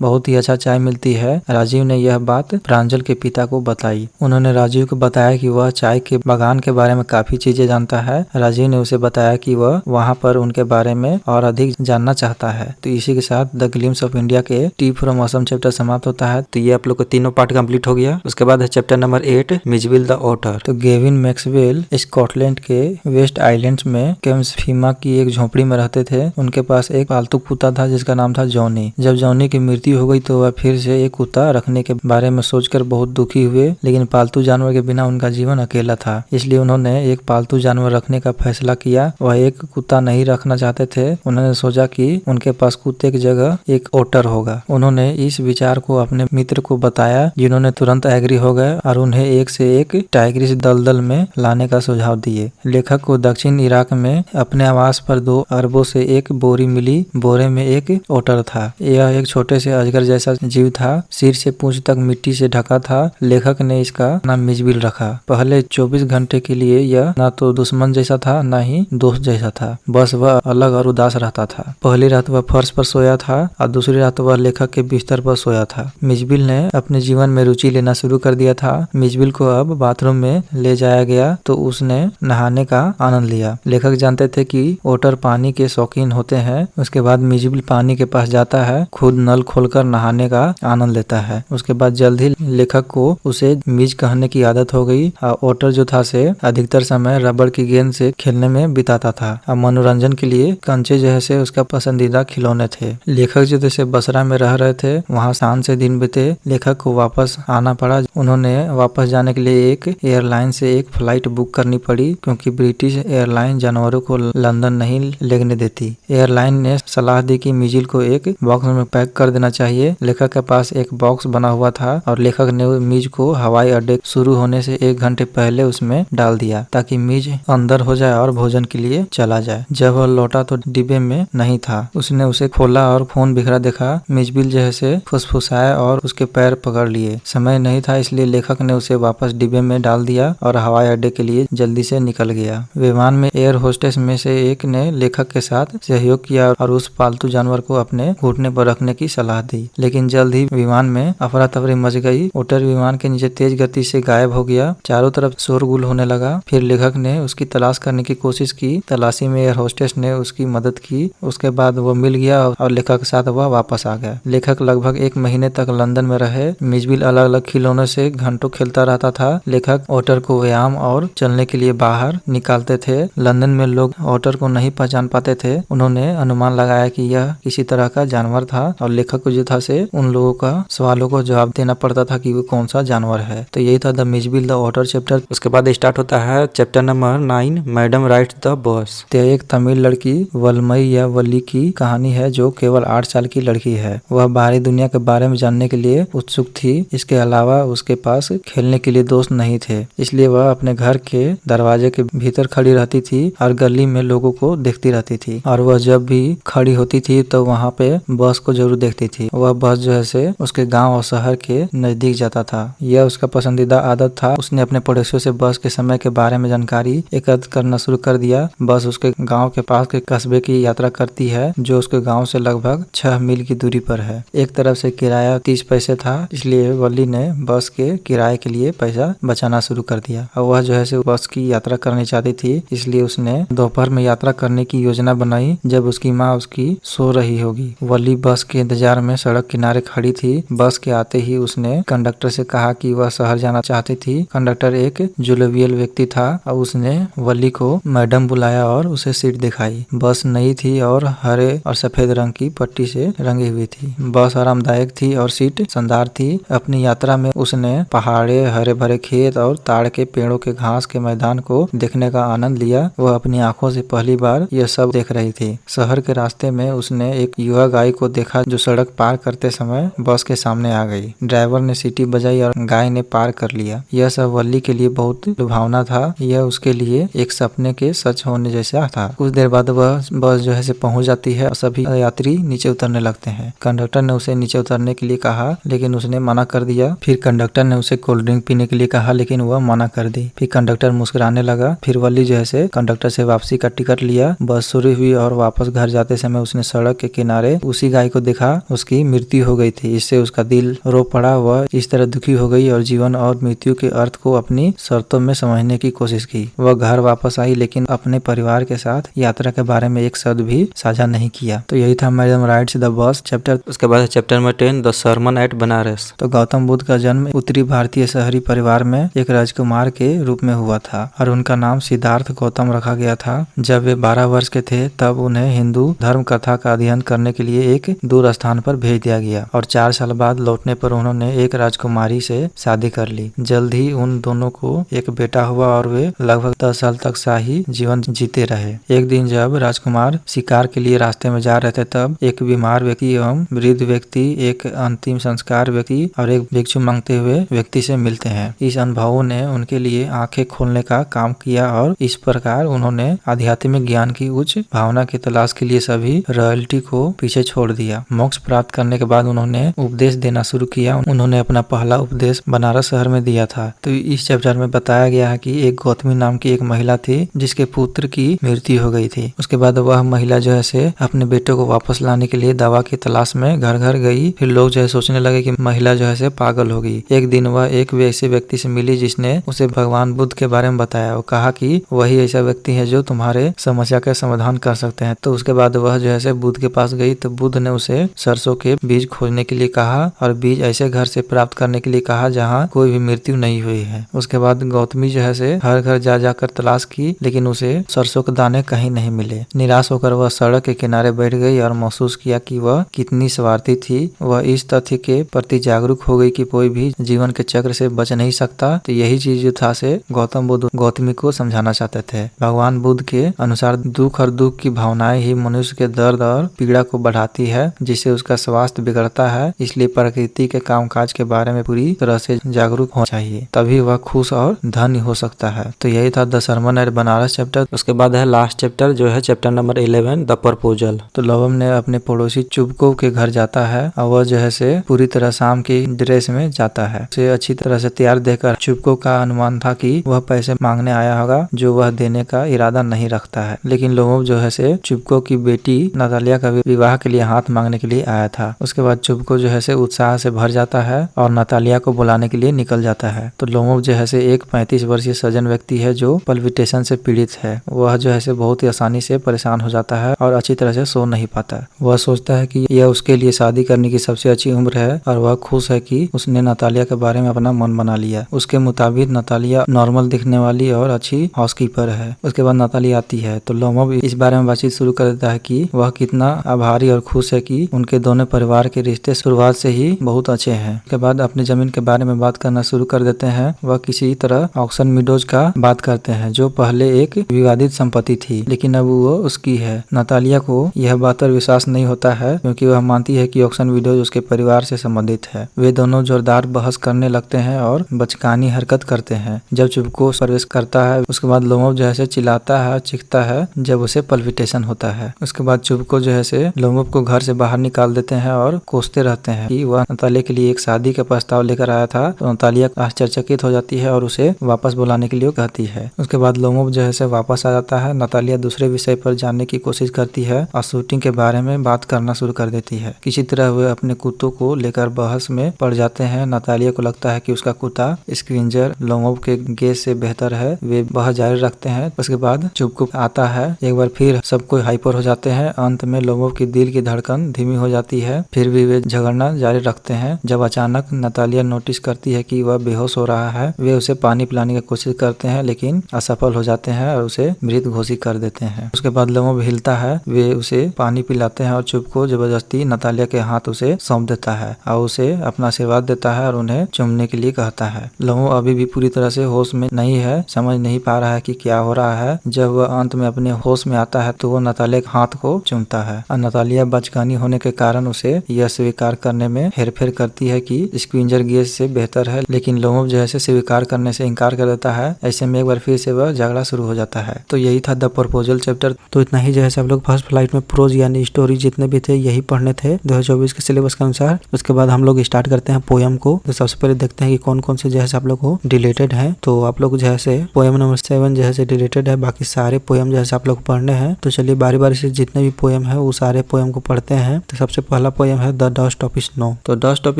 बहुत ही अच्छा चाय मिलती है। राजीव ने यह बात प्रांजल के पिता को बताई। उन्होंने राजीव को बताया कि वह चाय के बागान के बारे में काफी चीजें जानता है। राजीव ने उसे बताया कि वह वहां पर उनके बारे में और अधिक जानना चाहता है। तो इसी के साथ द ग्लिम्स ऑफ इंडिया के टी फ्रॉम असम चैप्टर समाप्त होता है। तो ये आप लोग को तीनों पार्ट कंप्लीट हो गया। उसके बाद है चैप्टर नंबर 8 मिजविल द ओटर। तो गेविन मैक्सवेल स्कॉटलैंड के वेस्ट आइलैंड्स में केम्सफीमा की एक झोपड़ी में रहते थे। उनके पास एक पालतू कुत्ता था जिसका नाम था जॉनी। जब जॉनी की मृत्यु हो गई तो वह फिर से एक कुत्ता रखने के बारे में सोचकर बहुत दुखी हुए, लेकिन पालतू जानवर के बिना उनका जीवन अकेला था। इसलिए उन्होंने एक पालतू जानवर रखने का फैसला किया। वह एक कुत्ता नहीं रखना चाहते थे। उन्होंने सोचा कि उनके पास कुत्ते की जगह एक ओटर होगा। उन्होंने इस विचार को अपने मित्र को बताया, जिन्होंने तुरंत एग्री हो गए और उन्हें एक से एक टाइग्रिस दलदल में लाने का सुझाव दिए। लेखक को दक्षिण इराक में अपने आवास पर 2 अरबों से एक बोरी मिली। बोरे में एक ओटर था। यह एक छोटे से अजगर जैसा जीव था। सिर से पूंछ तक मिट्टी से ढका था। लेखक ने इसका नाम मिजविल रखा। पहले 24 घंटे के लिए यह ना तो दुश्मन जैसा था ना ही दोस्त जैसा था। बस वह अलग और उदास रहता था। पहली रात वह फर्श पर सोया था और दूसरी रात वह लेखक के बिस्तर पर सोया था। मिजविल ने अपने जीवन में रुचि लेना शुरू कर दिया था। मिजविल को अब बाथरूम में ले जाया गया तो उसने नहाने का आनंद लिया। लेखक जानते थे कि ओटर पानी के शौकीन होते हैं। उसके बाद मिजविल पानी के पास जाता है, खुद नल खोलकर नहाने का आनंद लेता है। उसके बाद जल्द ही लेखक को उसे मिज कहने की आदत हो गई और ओटर जो था से अधिकतर समय रबड़ की गेंद से खेलने में बिताता था। अब मनोरंजन के लिए कंचे जैसे उसका पसंदीदा खिलौने थे। लेखक जो जैसे बसरा में रह रहे थे, वहाँ शांत से दिन बीते। लेखक को वापस आना पड़ा। उन्होंने वापस जाने के लिए एक एयरलाइन से एक फ्लाइट बुक करनी पड़ी, क्योंकि ब्रिटिश एयरलाइन जानवरों को लंदन नहीं लेने देती। एयरलाइन ने सलाह दी कि मिजिल को एक बॉक्स में पैक कर देना चाहिए। लेखक के पास एक बॉक्स बना हुआ था और लेखक ने मिज को हवाई अड्डे शुरू होने से 1 घंटे पहले उसमें डाल दिया, ताकि मिज अंदर हो जाए और भोजन के लिए चला जाए। जब वह लौटा तो डिब्बे में नहीं था। उसने उसे खोला और खून बिखरा देखा। मिजविल जैसे फुसफुसाया और उसके पैर पकड़ लिए। समय नहीं था, इसलिए लेखक ने उसे वापस डिब्बे में डाल दिया और हवाई अड्डे के लिए जल्दी से निकल गया। विमान में एयर होस्टेस में से एक ने लेखक के साथ सहयोग किया और उस पालतू जानवर को अपने घुटने पर रखने की सलाह दी, लेकिन जल्द ही विमान में अफरा तफरी मच गई। ओटर विमान के नीचे तेज गति से गायब हो गया। चारों तरफ शोरगुल होने लगा। फिर लेखक ने उसकी तलाश करने की कोशिश की। तलाशी में एयर होस्टेस ने उसकी मदद की। उसके बाद वो मिल गया और लेखक के साथ वह वापस आ गया। लेखक लगभग 1 महीने तक लंदन में रहे। मिजविल अलग अलग खिलौनों से घंटों खेलता रहता था। लेखक ओटर को व्यायाम और चलने के लिए बाहर निकालते थे। लंदन में लोग ओटर को नहीं पहचान पाते थे। उन्होंने अनुमान लगाया कि यह किसी तरह का जानवर था और लेखक को जो था से उन लोगों का सवालों को जवाब देना पड़ता था कि वो कौन सा जानवर है। तो यही था द मिजविल द ओटर चैप्टर। उसके बाद स्टार्ट होता है chapter number 9 madam rights the bus. तो एक तमिल लड़की वलमई या वली की कहानी है, जो केवल 8 साल की लड़की है। वह बाहरी दुनिया के बारे में जानने के लिए उत्सुक थी। इसके अलावा उसके पास खेलने के लिए दोस्त नहीं थे, इसलिए वह अपने घर के दरवाजे के भीतर खड़ी रहती थी और गली में लोगों को देखती रहती थी। और वह जब भी खड़ी होती थी तो वहाँ पे बस को जरूर देखती थी। वह बस जो है से उसके गांव और शहर के नजदीक जाता था। यह उसका पसंदीदा आदत था। उसने अपने पड़ोसियों से बस के समय के बारे में जानकारी एकत्र करना शुरू कर दिया। बस उसके गांव के पास के कस्बे की यात्रा करती है, जो उसके गांव से लगभग 6 मील की दूरी पर है। एक तरफ से किराया 30 पैसे था, इसलिए वली ने बस के किराए के लिए पैसा बचाना शुरू कर दिया। और वह जो है से बस की यात्रा करनी चाहती थी, इसलिए उसने दोपहर में यात्रा करने की योजना बनाई, जब उसकी माँ उसकी सो रही होगी। वली बस के इंतजार में सड़क किनारे खड़ी थी। बस के आते ही उसने कंडक्टर से कहा कि वह शहर जाना चाहती थी। कंडक्टर एक जुलवियल व्यक्ति था और उसने वली को मैडम बुलाया और उसे सीट दिखाई। बस नई थी और हरे और सफेद रंग की पट्टी से रंगी हुई थी। बस आरामदायक थी और सीट शानदार थी। अपनी यात्रा में उसने पहाड़े, हरे भरे खेत और ताड़ के पेड़ों के घास के मैदान को देखने का आनंद लिया। वह अपनी आंखों से पहली बार यह सब देख रही थी। शहर के रास्ते में उसने एक युवा गाय को देखा, जो सड़क पार करते समय बस के सामने आ गई। ड्राइवर ने सीटी बजाई और गाय ने पार कर लिया। यह सब वली के लिए बहुत लुभावना था। यह उसके लिए एक सपने के सच होने जैसा था। कुछ देर बाद वह बस जो है से पहुंच जाती है और सभी यात्री नीचे उतरने लगते हैं। हैं। कंडक्टर ने उसे नीचे उतरने के लिए कहा लेकिन उसने मना कर दिया। फिर कंडक्टर ने उसे कोल्ड ड्रिंक पीने के लिए कहा लेकिन वह मना कर दी। फिर कंडक्टर मुस्कुराने लगा। फिर वली जो है कंडक्टर से वापसी का टिकट लिया। बस शुरू हुई और वापस घर जाते समय उसने सड़क के किनारे उसी गाय को देखा। उसकी मृत्यु हो गई थी। इससे उसका दिल रो पड़ा। वह इस तरह दुखी हो गई और जीवन और मृत्यु के अर्थ को अपनी शर्तों में समझने की कोशिश की। वह घर वापस आई लेकिन अपने परिवार के साथ यात्रा के बारे में एक शब्द भी साझा नहीं किया। तो यही था madam rides the bus chapter. उसके बाद chapter number 10 the sermon at Banaras. तो गौतम बुद्ध का जन्म उत्तरी भारतीय शहरी परिवार में एक राजकुमार के रूप में हुआ था और उनका नाम सिद्धार्थ गौतम रखा गया था। जब वे 12 वर्ष के थे तब उन्हें हिंदू धर्म कथा का अध्ययन करने के लिए एक दूर स्थान पर भेज दिया गया और 4 साल बाद लौटने पर उन्होंने एक राजकुमारी से शादी कर ली। जल्द ही उन दोनों को एक बेटा हुआ और वे लगभग 10 साल तक शाही जीवन जीते रहे। एक दिन जब राजकुमार शिकार के लिए रास्ते में जा रहे थे तब एक बीमार व्यक्ति एवं वृद्ध व्यक्ति, एक अंतिम संस्कार व्यक्ति और एक भिक्षु मांगते हुए व्यक्ति से मिलते हैं। इस अनुभवों ने उनके लिए आंखें खोलने का काम किया और इस प्रकार उन्होंने आध्यात्मिक ज्ञान की उच्च भावना की तलाश के लिए सभी रॉयल्टी को पीछे छोड़ दिया। मोक्ष प्राप्त करने के बाद उन्होंने उपदेश देना शुरू किया। उन्होंने अपना पहला उपदेश बनारस शहर में दिया था। तो इस चैप्टर में बताया गया है कि एक गौतमी नाम की एक महिला थी जिसके पुत्र की मृत्यु हो गई थी। उसके बाद वह महिला जो है अपने बेटे को वापस लाने के लिए दवा की तलाश में घर घर गई। फिर लोग जो है सोचने लगे कि महिला जो है पागल हो गई। एक दिन वह एक ऐसे व्यक्ति से मिली जिसने उसे भगवान बुद्ध के बारे में बताया। वो कहा कि वही ऐसा व्यक्ति है जो तुम्हारे समस्या का समाधान कर सकते हैं। तो उसके बाद वह जो है बुद्ध के पास गई तो बुद्ध ने उसे सरसों के बीज खोजने के लिए कहा और बीज ऐसे घर से प्राप्त करने के लिए कहा जहाँ कोई भी मृत्यु नहीं हुई है। उसके बाद गौतमी जो है हर घर जा जाकर तलाश की लेकिन उसे सरसों के दाने कहीं नहीं मिले। निराश होकर वह सड़क के किनारे बैठ गई और महसूस किया कि वह कितनी स्वार्थी थी। वह इस तथ्य के प्रति जागरूक हो गई कि कोई भी जीवन के चक्र से बच नहीं सकता। तो यही चीज जो था से गौतम बुद्ध गौतमी को समझाना चाहते थे। भगवान बुद्ध के अनुसार दुख और दुख की भावनाएं ही मनुष्य के दर्द और पीड़ा को बढ़ाती है जिससे उसका स्वास्थ्य बिगड़ता है। इसलिए प्रकृति के कामकाज के बारे में पूरी तरह से जागरूक होना चाहिए, तभी वह खुश और धन्य हो सकता है। तो यही था the sermon at Banaras chapter. उसके बाद है लास्ट चैप्टर जो है चैप्टर नंबर 11 द प्रपोजल। तो लवम ने अपने पड़ोसी चुबको के घर जाता है और वह जो है पूरी तरह शाम की ड्रेस में जाता है। उसे अच्छी तरह से तैयार देखकर चुबको का अनुमान था कि वह पैसे मांगने आया होगा जो वह देने का इरादा नहीं रखता है। लेकिन लोमोव जो है चुबको की बेटी नतालिया का विवाह के लिए हाथ मांगने के लिए आया था। उसके बाद चुबको जो है उत्साह से भर जाता है और नतालिया को बुलाने के लिए निकल जाता है। तो लोमोव जो है एक 35 वर्षीय सज्जन व्यक्ति है जो पल्पिटेशन से पीड़ित है। वह जो है बहुत ही आसानी से परेशान हो जाता है और अच्छी तरह से सो नहीं पाता। वह सोचता है कि यह उसके लिए शादी करने की सबसे अच्छी उम्र है और वह खुश है कि उसने नतालिया के बारे में अपना मन बना लिया। उसके मुताबिक नतालिया नॉर्मल दिखने वाली और अच्छी हाउसकीपर है। उसके बाद नतालिया आती है तो लोमोव इस बारे में बातचीत शुरू कर देता है कि वह कितना आभारी और खुश है कि उनके दोनों परिवार के रिश्ते शुरुआत से ही बहुत अच्छे हैं। उसके बाद अपनी जमीन के बारे में बात करना शुरू कर देते हैं। वह किसी तरह ऑक्सन मीडोज का बात करते हैं जो पहले एक विवादित संपत्ति थी लेकिन अब वो उसकी है। नतालिया को यह बात पर विश्वास नहीं होता है क्योंकि वह मानती है कि ऑक्सन मीडोज उसके परिवार से संबंधित है। वे दोनों जोरदार बहस करने लगते हैं और बचकानी हरकत करते हैं। जब चुबको प्रवेश करता है उसके बाद लोमोव जो है चिल्लाता है, चीखता है जब उसे पल्पिटेशन होता है। उसके बाद चुबको जो है लोमोव को घर से बाहर निकाल देते हैं और कोसते रहते हैं कि वह नतालिया के लिए एक शादी का प्रस्ताव लेकर आया था। तो नतालिया आश्चर्यचकित हो जाती है और उसे वापस बुलाने के लिए कहती है। उसके बाद लोमोव जो है वापस आ जाता है। नतालिया दूसरे विषय पर जानने की कोशिश करती है और शूटिंग के बारे में बात करना शुरू कर देती है। किसी तरह वे अपने कुत्तों को लेकर बहस में पड़ जाते हैं। नतालिया को लगता है कि उसका कुत्ता स्क्विंजर लोमोव के गेस से बेहतर है। वे बहस जारी रखते हैं। उसके बाद चुबको आता है। एक बार फिर सब कोई हाइपर हो जाते हैं। अंत में लोमोव की दिल की धड़कन धीमी हो जाती है। फिर भी वे झगड़ना जारी रखते हैं। जब अचानक नतालिया नोटिस करती है कि वह बेहोश हो रहा है, वे उसे पानी पिलाने की कोशिश करते हैं लेकिन असफल हो जाते हैं और उसे मृत घोषित कर देते हैं। उसके बाद लोमोव हिलता है। वे उसे पानी पिलाते हैं और चुबको जबरदस्ती नतालिया के हाथ उसे सौंप देता है और उसे अपना आशीर्वाद देता है और उन्हें चूमने के लिए कहता है। लोमोव अभी भी पूरी तरह से होश में नहीं है, समझ नहीं पा रहा है कि क्या हो रहा है। जब वह अंत में अपने होश में आता है तो वो नतालिया के हाथ को चूमता है और नतालिया बचकानी होने के कारण उसे यह स्वीकार करने में हेरफेर करती है कि स्क्विंजर गैस से बेहतर है। लेकिन लोमोव जो है स्वीकार करने से इनकार कर देता है। ऐसे में एक बार फिर से वह झगड़ा शुरू हो जाता है। तो यही था द प्रपोजल चैप्टर। तो इतना ही जो है सब लोग फर्स्ट फ्लाइट में प्रोज यानी स्टोरी जितने भी थे यही पढ़ने थे 2024 के सिलेबस के अनुसार। उसके बाद हम लोग स्टार्ट करते हैं पोयम को। तो सबसे पहले देखते हैं कि कौन कौन से जो है आप लोग को डिलीटेड है। तो आप लोग जो है पोयम नंबर 7 जो है डिलीटेड है, बाकी सारे पोयम जो है आप लोग पढ़ने हैं। तो चलिए बारी बारी से जितने भी पोयम है वो सारे पोयम को पढ़ते हैं। तो सबसे पहला पोयम है द डस्ट ऑफ स्नो। तो डस्ट ऑफ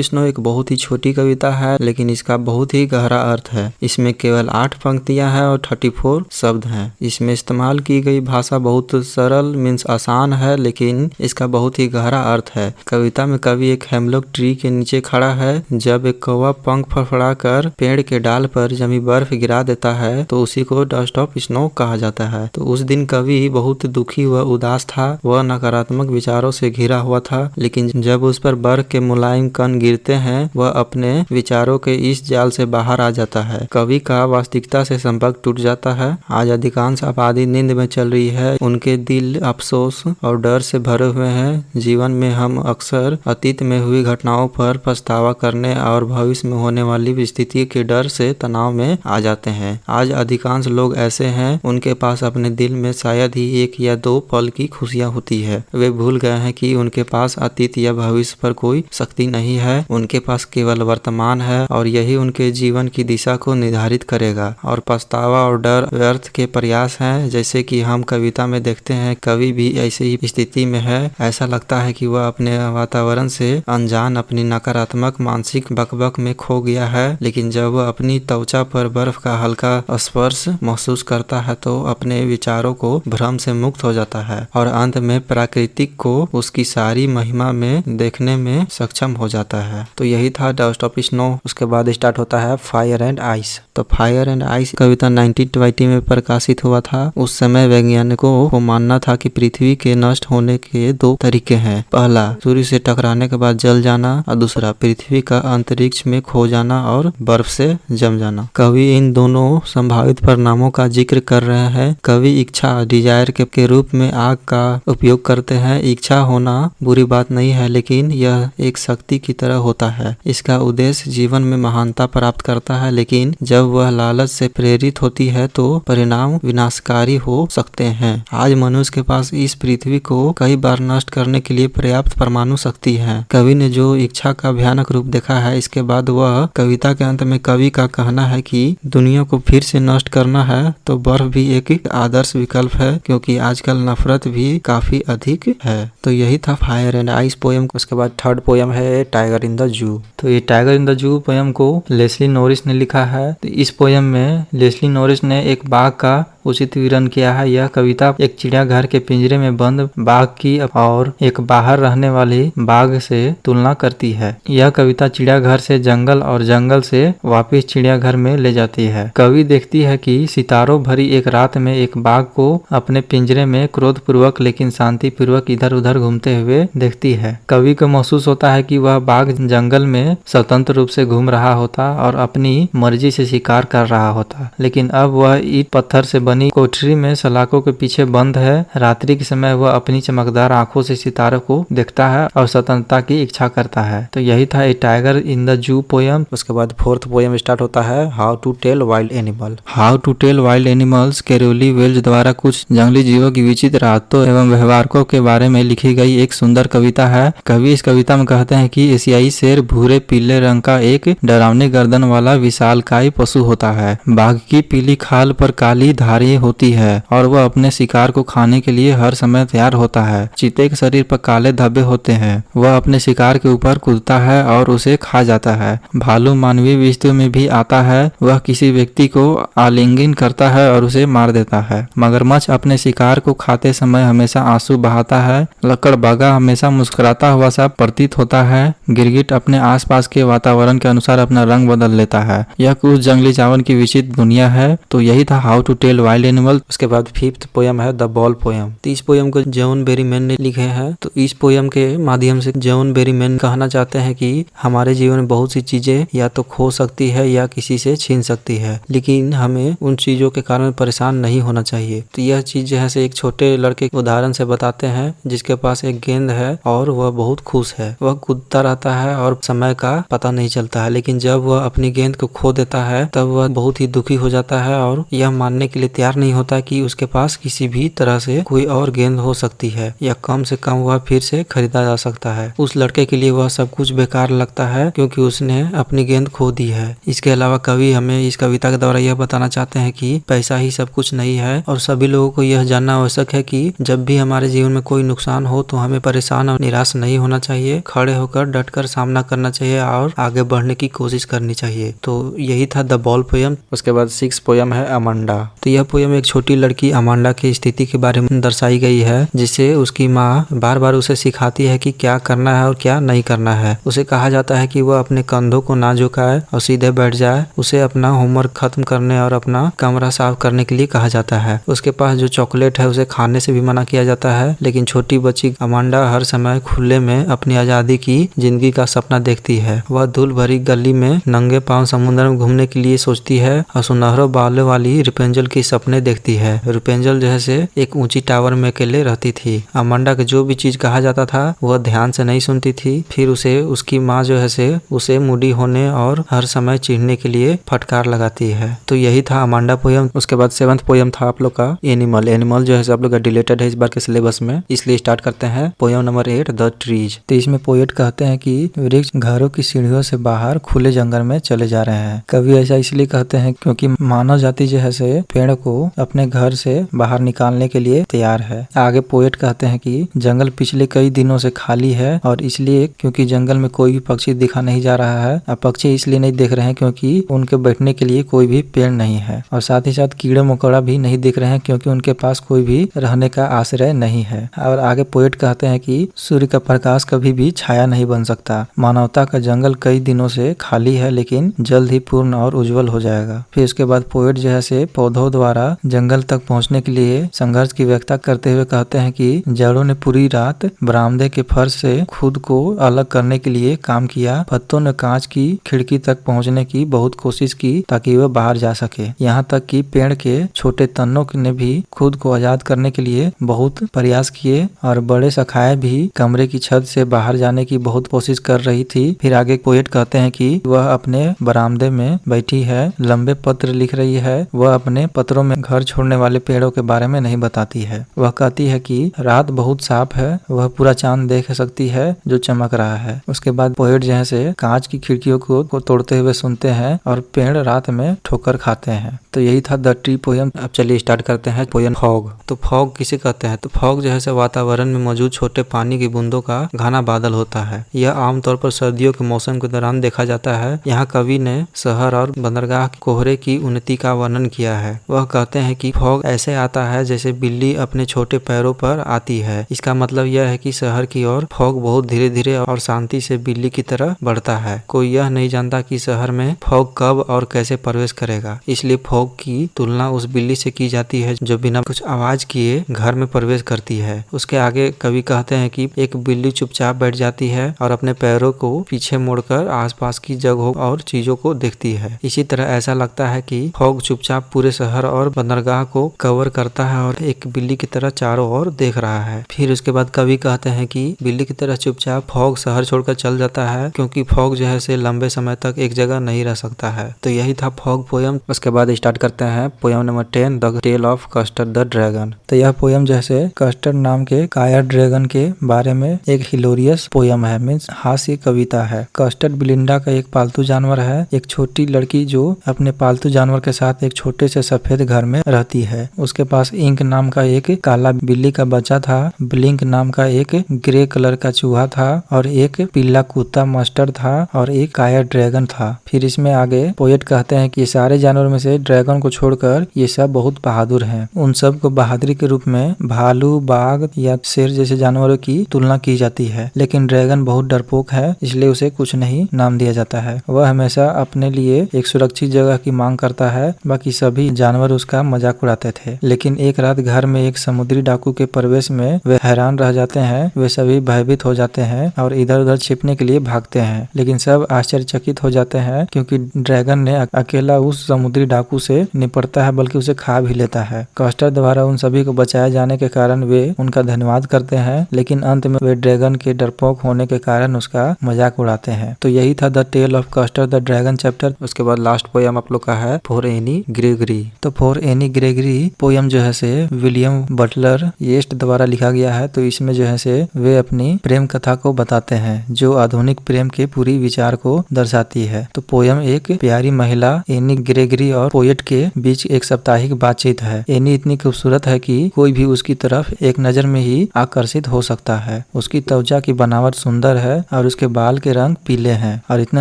स्नो एक बहुत ही छोटी कविता है, लेकिन इसका बहुत ही गहरा अर्थ है। इसमें केवल 8 पंक्तियां हैं और 34 शब्द हैं। इसमें इस्तेमाल की गई भाषा बहुत सरल मीन्स आसान है, लेकिन इसका बहुत ही गहरा अर्थ है। कविता में कवि एक हेमलॉक ट्री के नीचे खड़ा है। जब एक कौवा पंख फड़फड़ा कर पेड़ के डाल पर जमी बर्फ गिरा देता है तो उसी को डस्ट ऑफ स्नो कहा जाता है। तो उस दिन कवि बहुत दुखी व उदास था। वह नकारात्मक विचारों से घिरा हुआ था, लेकिन जब उस पर बर्फ के मुलायम कण गिरते हैं वह अपने विचारों के इस जाल से बाहर आ जाता है। कवि का वास्तविकता से संपर्क टूट जाता है। आज अधिकांश आबादी नींद में चल रही है। उनके दिल अफसोस और डर से भरे हुए हैं। जीवन में हम अक्सर अतीत में हुई घटनाओं पर पछतावा करने और भविष्य में होने वाली स्थिति के डर से तनाव में आ जाते हैं। आज अधिकांश लोग ऐसे हैं, उनके पास अपने दिल में शायद ही 1 या 2 पल की खुशियां होती है। वे भूल गए हैं कि उनके पास अतीत या भविष्य पर कोई शक्ति नहीं है। उनके पास केवल वर्तमान है और यही उनके जीवन की दिशा को निर्धारित करेगा। और पछतावा और डर व्यर्थ के प्रयास हैं। जैसे कि हम कविता में देखते हैं, कवि भी ऐसी ही स्थिति में है। ऐसा लगता है कि वह अपने वातावरण से अनजान अपनी नकारात्मक मानसिक बकबक में खो गया है। लेकिन जब वह अपनी त्वचा पर बर्फ का हल्का स्पर्श महसूस करता है तो अपने विचारों को भ्रम से मुक्त हो जाता है और अंत में प्राकृतिक को उसकी सारी महिमा में देखने में सक्षम हो जाता है। तो यही था डस्ट ऑफ स्नो। उसके बाद स्टार्ट होता है फायर एंड आइस। तो फायर एंड आइस कविता 1920 में प्रकाशित हुआ था। उस समय वैज्ञानिकों को मानना था कि पृथ्वी के नष्ट होने के 2 तरीके हैं। पहला, सूर्य से टकराने के बाद जल जाना, और दूसरा, पृथ्वी का अंतरिक्ष में खो जाना और बर्फ से जम जाना। कवि इन दोनों संभावित परिणामों का जिक्र कर रहे हैं। कवि इच्छा डिजायर के रूप में आग का उपयोग करते हैं। इच्छा होना बुरी बात नहीं है, लेकिन यह एक शक्ति की तरह होता है। इसका उद्देश्य जीवन में महानता प्राप्त करता है, लेकिन जब वह लालच से प्रेरित होती है तो परिणाम विनाशकारी हो सकते हैं। आज मनुष्य के पास इस पृथ्वी को कई बार नष्ट करने के लिए पर्याप्त परमाणु शक्ति है। कवि ने जो इच्छा का भयानक रूप देखा है, इसके बाद वह कविता के अंत में कवि का कहना है कि दुनिया को फिर से नष्ट करना है तो बर्फ भी एक आदर्श विकल्प है, क्योंकि आजकल नफरत भी काफी अधिक है। तो यही था फायर एंड आइस पोयम। उसके बाद थर्ड पोयम है टाइगर इन द जू। तो ये tiger in the zoo poem को लेस्ली नॉरिस ने लिखा है। तो इस पोयम में लेस्ली नॉरिस ने एक बाघ का उचित विवरण किया है। यह कविता एक चिड़ियाघर के पिंजरे में बंद बाघ की और एक बाहर रहने वाली बाघ से तुलना करती है। यह कविता चिड़ियाघर से जंगल और जंगल से वापस चिड़ियाघर में ले जाती है। कवि देखती है कि सितारों भरी एक रात में एक बाघ को अपने पिंजरे में क्रोधपूर्वक लेकिन शांतिपूर्वक इधर उधर घूमते हुए देखती है। कवि को महसूस होता है कि वह बाघ जंगल में स्वतंत्र रूप से घूम रहा होता और अपनी मर्जी से शिकार कर रहा होता, लेकिन अब वह ईंट पत्थर से बनी कोठरी में सलाखों के पीछे बंद है। रात्रि के समय वह अपनी चमकदार आंखों से सितारों को देखता है और स्वतंत्रता की इच्छा करता है। तो यही था a tiger in the zoo poem. उसके बाद फोर्थ पोयम स्टार्ट होता है how to tell wild animal. How to tell wild animals Carolyn Wells द्वारा कुछ जंगली जीवों की विचित्र आदतों एवं व्यवहारों के बारे में लिखी गई एक सुंदर कविता है। कवि इस कविता में कहते हैं कि एशियाई शेर भूरे पीले रंग का एक डरावनी गर्दन वाला विशालकाय पशु होता है। बाघ की पीली खाल पर काली धारी होती है और वह अपने शिकार को खाने के लिए हर समय तैयार होता है। चीते के शरीर पर काले धब्बे होते हैं। वह अपने शिकार के ऊपर कूदता है और उसे खा जाता है। भालू मानवीय विस्तु में भी आता है। वह किसी व्यक्ति को आलिंगन करता है और उसे मार देता है। मगरमच्छ अपने शिकार को खाते समय हमेशा आंसू बहाता है। लकड़बग्गा हमेशा मुस्कुराता हुआ सा प्रतीत होता है। गिरगिट अपने आसपास के वातावरण के अनुसार अपना रंग बदल लेता है। यह कुछ जंगली जानवर की विचित्र दुनिया है। तो यही था how to tell wild animal. उसके बाद फिफ्थ पोयम है द बॉल पोयम। तो इस पोयम को जॉन बेरीमैन ने लिखे हैं। तो इस पोयम के माध्यम से जॉन बेरीमैन कहना चाहते हैं कि हमारे जीवन में बहुत सी चीजें या तो खो सकती है या किसी से छीन सकती है, लेकिन हमें उन चीजों के कारण परेशान नहीं होना चाहिए। तो यह चीज जो है से एक छोटे लड़के के उदाहरण से बताते हैं, जिसके पास एक गेंद है और वह बहुत खुश है। वह कूदता रहता है और समय का पता नहीं चलता है, लेकिन जब वह अपनी गेंद को खो देता है तब वह बहुत ही दुखी हो जाता है और यह मानने के लिए तैयार नहीं होता कि उसके पास किसी भी तरह से कोई और गेंद हो सकती है या कम से कम वह फिर से खरीदा जा सकता है। उस लड़के के लिए वह सब कुछ बेकार लगता है क्योंकि उसने अपनी गेंद खो दी है। इसके अलावा कवि हमें इस कविता के द्वारा यह बताना चाहते हैं कि पैसा ही सब कुछ नहीं है और सभी लोगों को यह जानना आवश्यक है कि जब भी हमारे जीवन में कोई नुकसान हो तो हमें परेशान और निराश नहीं होना चाहिए, खड़े होकर डटकर सामना करना चाहिए और आगे बढ़ने की कोशिश करनी चाहिए। तो यही था द बॉल पोयम। उसके बाद 6 पोयम है अमांडा। तो यह पोयम एक छोटी लड़की अमांडा की स्थिति के बारे में दर्शाई गई है, जिसे उसकी माँ बार बार उसे सिखाती है कि क्या करना है और क्या नहीं करना है। उसे कहा जाता है कि वह अपने कंधों को ना झुकाए और सीधे बैठ जाए। उसे अपना होमवर्क खत्म करने और अपना कमरा साफ करने के लिए कहा जाता है। उसके पास जो चॉकलेट है उसे खाने से भी मना किया जाता है। लेकिन छोटी बच्ची अमांडा हर समय खुले में अपनी आजादी की जिंदगी का सपना देखती है। वह धूल भरी गली में नंगे पांव समुद्र में घूमने के लिए सोचती है और सुनहरों बालों वाली रुपेंजल के सपने देखती है। रुपेंजल जैसे एक ऊंची टावर में अकेले रहती थी। अमांडा को जो भी चीज कहा जाता था वह ध्यान से नहीं सुनती थी। फिर उसे उसकी माँ जो है से उसे मूडी होने और हर समय चिढ़ने के लिए फटकार लगाती है। तो यही था अमांडा पोयम। उसके बाद 7th पोयम था आप लोग का एनिमल। एनिमल जो है आप लोग का डिलेटेड है इस बार के सिलेबस में, इसलिए स्टार्ट करते हैं पोयम नंबर 8 द ट्रीज। तो इसमें पोएट कहते हैं कि वृक्ष घरों की सीढ़ियों से बाहर खुले जंगल में चले जा रहे हैं। कवि ऐसा इसलिए कहते हैं क्योंकि मानव जाति जो है से पेड़ को अपने घर से बाहर निकालने के लिए तैयार है। आगे पोएट कहते हैं कि जंगल पिछले कई दिनों से खाली है और इसलिए क्योंकि जंगल में कोई भी पक्षी दिखा नहीं जा रहा है। अब पक्षी इसलिए नहीं देख रहे हैं क्योंकि उनके बैठने के लिए कोई भी पेड़ नहीं है और साथ ही साथ कीड़े मकोड़ा भी नहीं दिख रहे हैं क्योंकि उनके पास कोई भी रहने का आश्रय नहीं है। और आगे पोएट कहते हैं कि सूर्य का प्रकाश कभी भी छाया नहीं बन सकता। मानवता का जंगल कई दिनों से खाली है लेकिन जल्द ही पूर्ण और उज्जवल हो जाएगा। फिर उसके बाद पोएट जो है से पौधों द्वारा जंगल तक पहुंचने के लिए संघर्ष की व्याख्या करते हुए कहते हैं कि जड़ों ने पूरी रात बरामदे के फर्श से खुद को अलग करने के लिए काम किया। पत्तों ने कांच की खिड़की तक पहुंचने की बहुत कोशिश की ताकि वह बाहर जा सके। यहाँ तक कि पेड़ के छोटे तनों ने भी खुद को आजाद करने के लिए बहुत प्रयास किए और बड़े शाखाएं भी कमरे की छत से बाहर जाने की बहुत कोशिश कर रही थी। फिर आगे पोएट कहते हैं कि वह अपने बरामदे में बैठी है, लंबे पत्र लिख रही है। वह अपने पत्रों में घर छोड़ने वाले पेड़ों के बारे में नहीं बताती है। वह कहती है कि रात बहुत साफ है, वह पूरा चांद देख सकती है जो चमक रहा है। उसके बाद पोएट जैसे कांच की खिड़कियों को तोड़ते हुए सुनते हैं और पेड़ रात में ठोकर खाते हैं। तो यही था द ट्री पोयम। अब चलिए स्टार्ट करते हैं पोयम फॉग। तो फॉग किसे कहते हैं? तो फॉग जो है वातावरण में मौजूद छोटे पानी की बूंदों का घना बादल होता है। यह आमतौर पर सर्दियों के मौसम के दौरान देखा जाता है। यहाँ कवि ने शहर और बंदरगाह कोहरे की उन्नति का वर्णन किया है। वह कहते हैं कि फॉग ऐसे आता है जैसे बिल्ली अपने छोटे पैरों पर आती है। इसका मतलब यह है कि शहर की ओर फॉग बहुत धीरे धीरे और शांति से बिल्ली की तरह बढ़ता है। कोई यह नहीं जानता कि शहर में फॉग कब और कैसे प्रवेश करेगा, इसलिए फॉग की तुलना उस बिल्ली से की जाती है जो बिना कुछ आवाज किए घर में प्रवेश करती है। उसके आगे कवि कहते हैं कि एक बिल्ली चुपचाप बैठ जाती है और अपने पैरों को पीछे मोड़कर आसपास की जगहों और चीजों को देखती है। इसी तरह ऐसा लगता है कि फॉग चुपचाप पूरे शहर और बंदरगाह को कवर करता है और एक बिल्ली की तरह चारों ओर देख रहा है। फिर उसके बाद कवि कहते हैं कि बिल्ली की तरह चुपचाप फॉग शहर छोड़कर चल जाता है क्योंकि फॉग जो है से लंबे समय तक एक जगह नहीं रह सकता है। तो यही था फॉग पोयम। उसके बाद स्टार्ट करते हैं poem number 10 the tale of custard the dragon. तो यह पोयम जैसे कस्टर्ड नाम के कायर ड्रैगन के बारे में एक हिलोरियस पोयम है, मीन्स हास्य कविता है। कस्टर्ड बिलिंडा का एक पालतू जानवर है, एक छोटी लड़की जो अपने पालतू जानवर के साथ एक छोटे से सफेद घर में रहती है। उसके पास इंक नाम का एक काला बिल्ली का बच्चा था, ब्लिंक नाम का एक ग्रे कलर का चूहा था और एक पीला कुत्ता मास्टर था और एक कायर ड्रैगन था। फिर इसमें आगे पोएट कहते हैं कि सारे जानवर में से ड्रैगन को छोड़कर ये सब बहुत बहादुर हैं। उन सब को बहादुरी के रूप में भालू, बाघ या शेर जैसे जानवरों की तुलना की जाती है, लेकिन ड्रैगन बहुत डरपोक है इसलिए उसे कुछ नहीं नाम दिया जाता है। वह हमेशा अपने लिए एक सुरक्षित जगह की मांग करता है, बाकी सभी जानवर उसका मजाक उड़ाते थे। लेकिन एक रात घर में एक समुद्री डाकू के प्रवेश में वे हैरान रह जाते हैं। वे सभी भयभीत हो जाते हैं और इधर उधर छिपने के लिए भागते हैं, लेकिन सब आश्चर्यचकित हो जाते हैं क्योंकि ड्रैगन ने अकेला उस समुद्री डाकू से निपटता है बल्कि उसे खा भी लेता है। कस्टर्ड द्वारा उन सभी को बचाए जाने के कारण वे उनका धन्यवाद करते हैं, लेकिन अंत में वे ड्रैगन के डरपोक होने के कारण उसका मजाक उड़ाते हैं। तो यही था the tale of custard the dragon chapter. उसके बाद लास्ट पोयम आप लोग का है फॉर एनी ग्रेगरी। तो for for Anne Gregory poem जो है से विलियम बटलर येस्ट द्वारा लिखा गया है। तो इसमें जो है से वे अपनी प्रेम कथा को बताते हैं जो आधुनिक प्रेम के पूरी विचार को दर्शाती है। तो पोयम एक प्यारी महिला एनी ग्रेगरी और पोएट के बीच एक साप्ताहिक बातचीत है। एनी इतनी खूबसूरत है कि कोई भी उसकी तरफ एक नजर में ही आकर्षित हो सकता है। उसकी त्वचा की बनावट सुंदर है और उसके बाल के रंग पीले हैं और इतने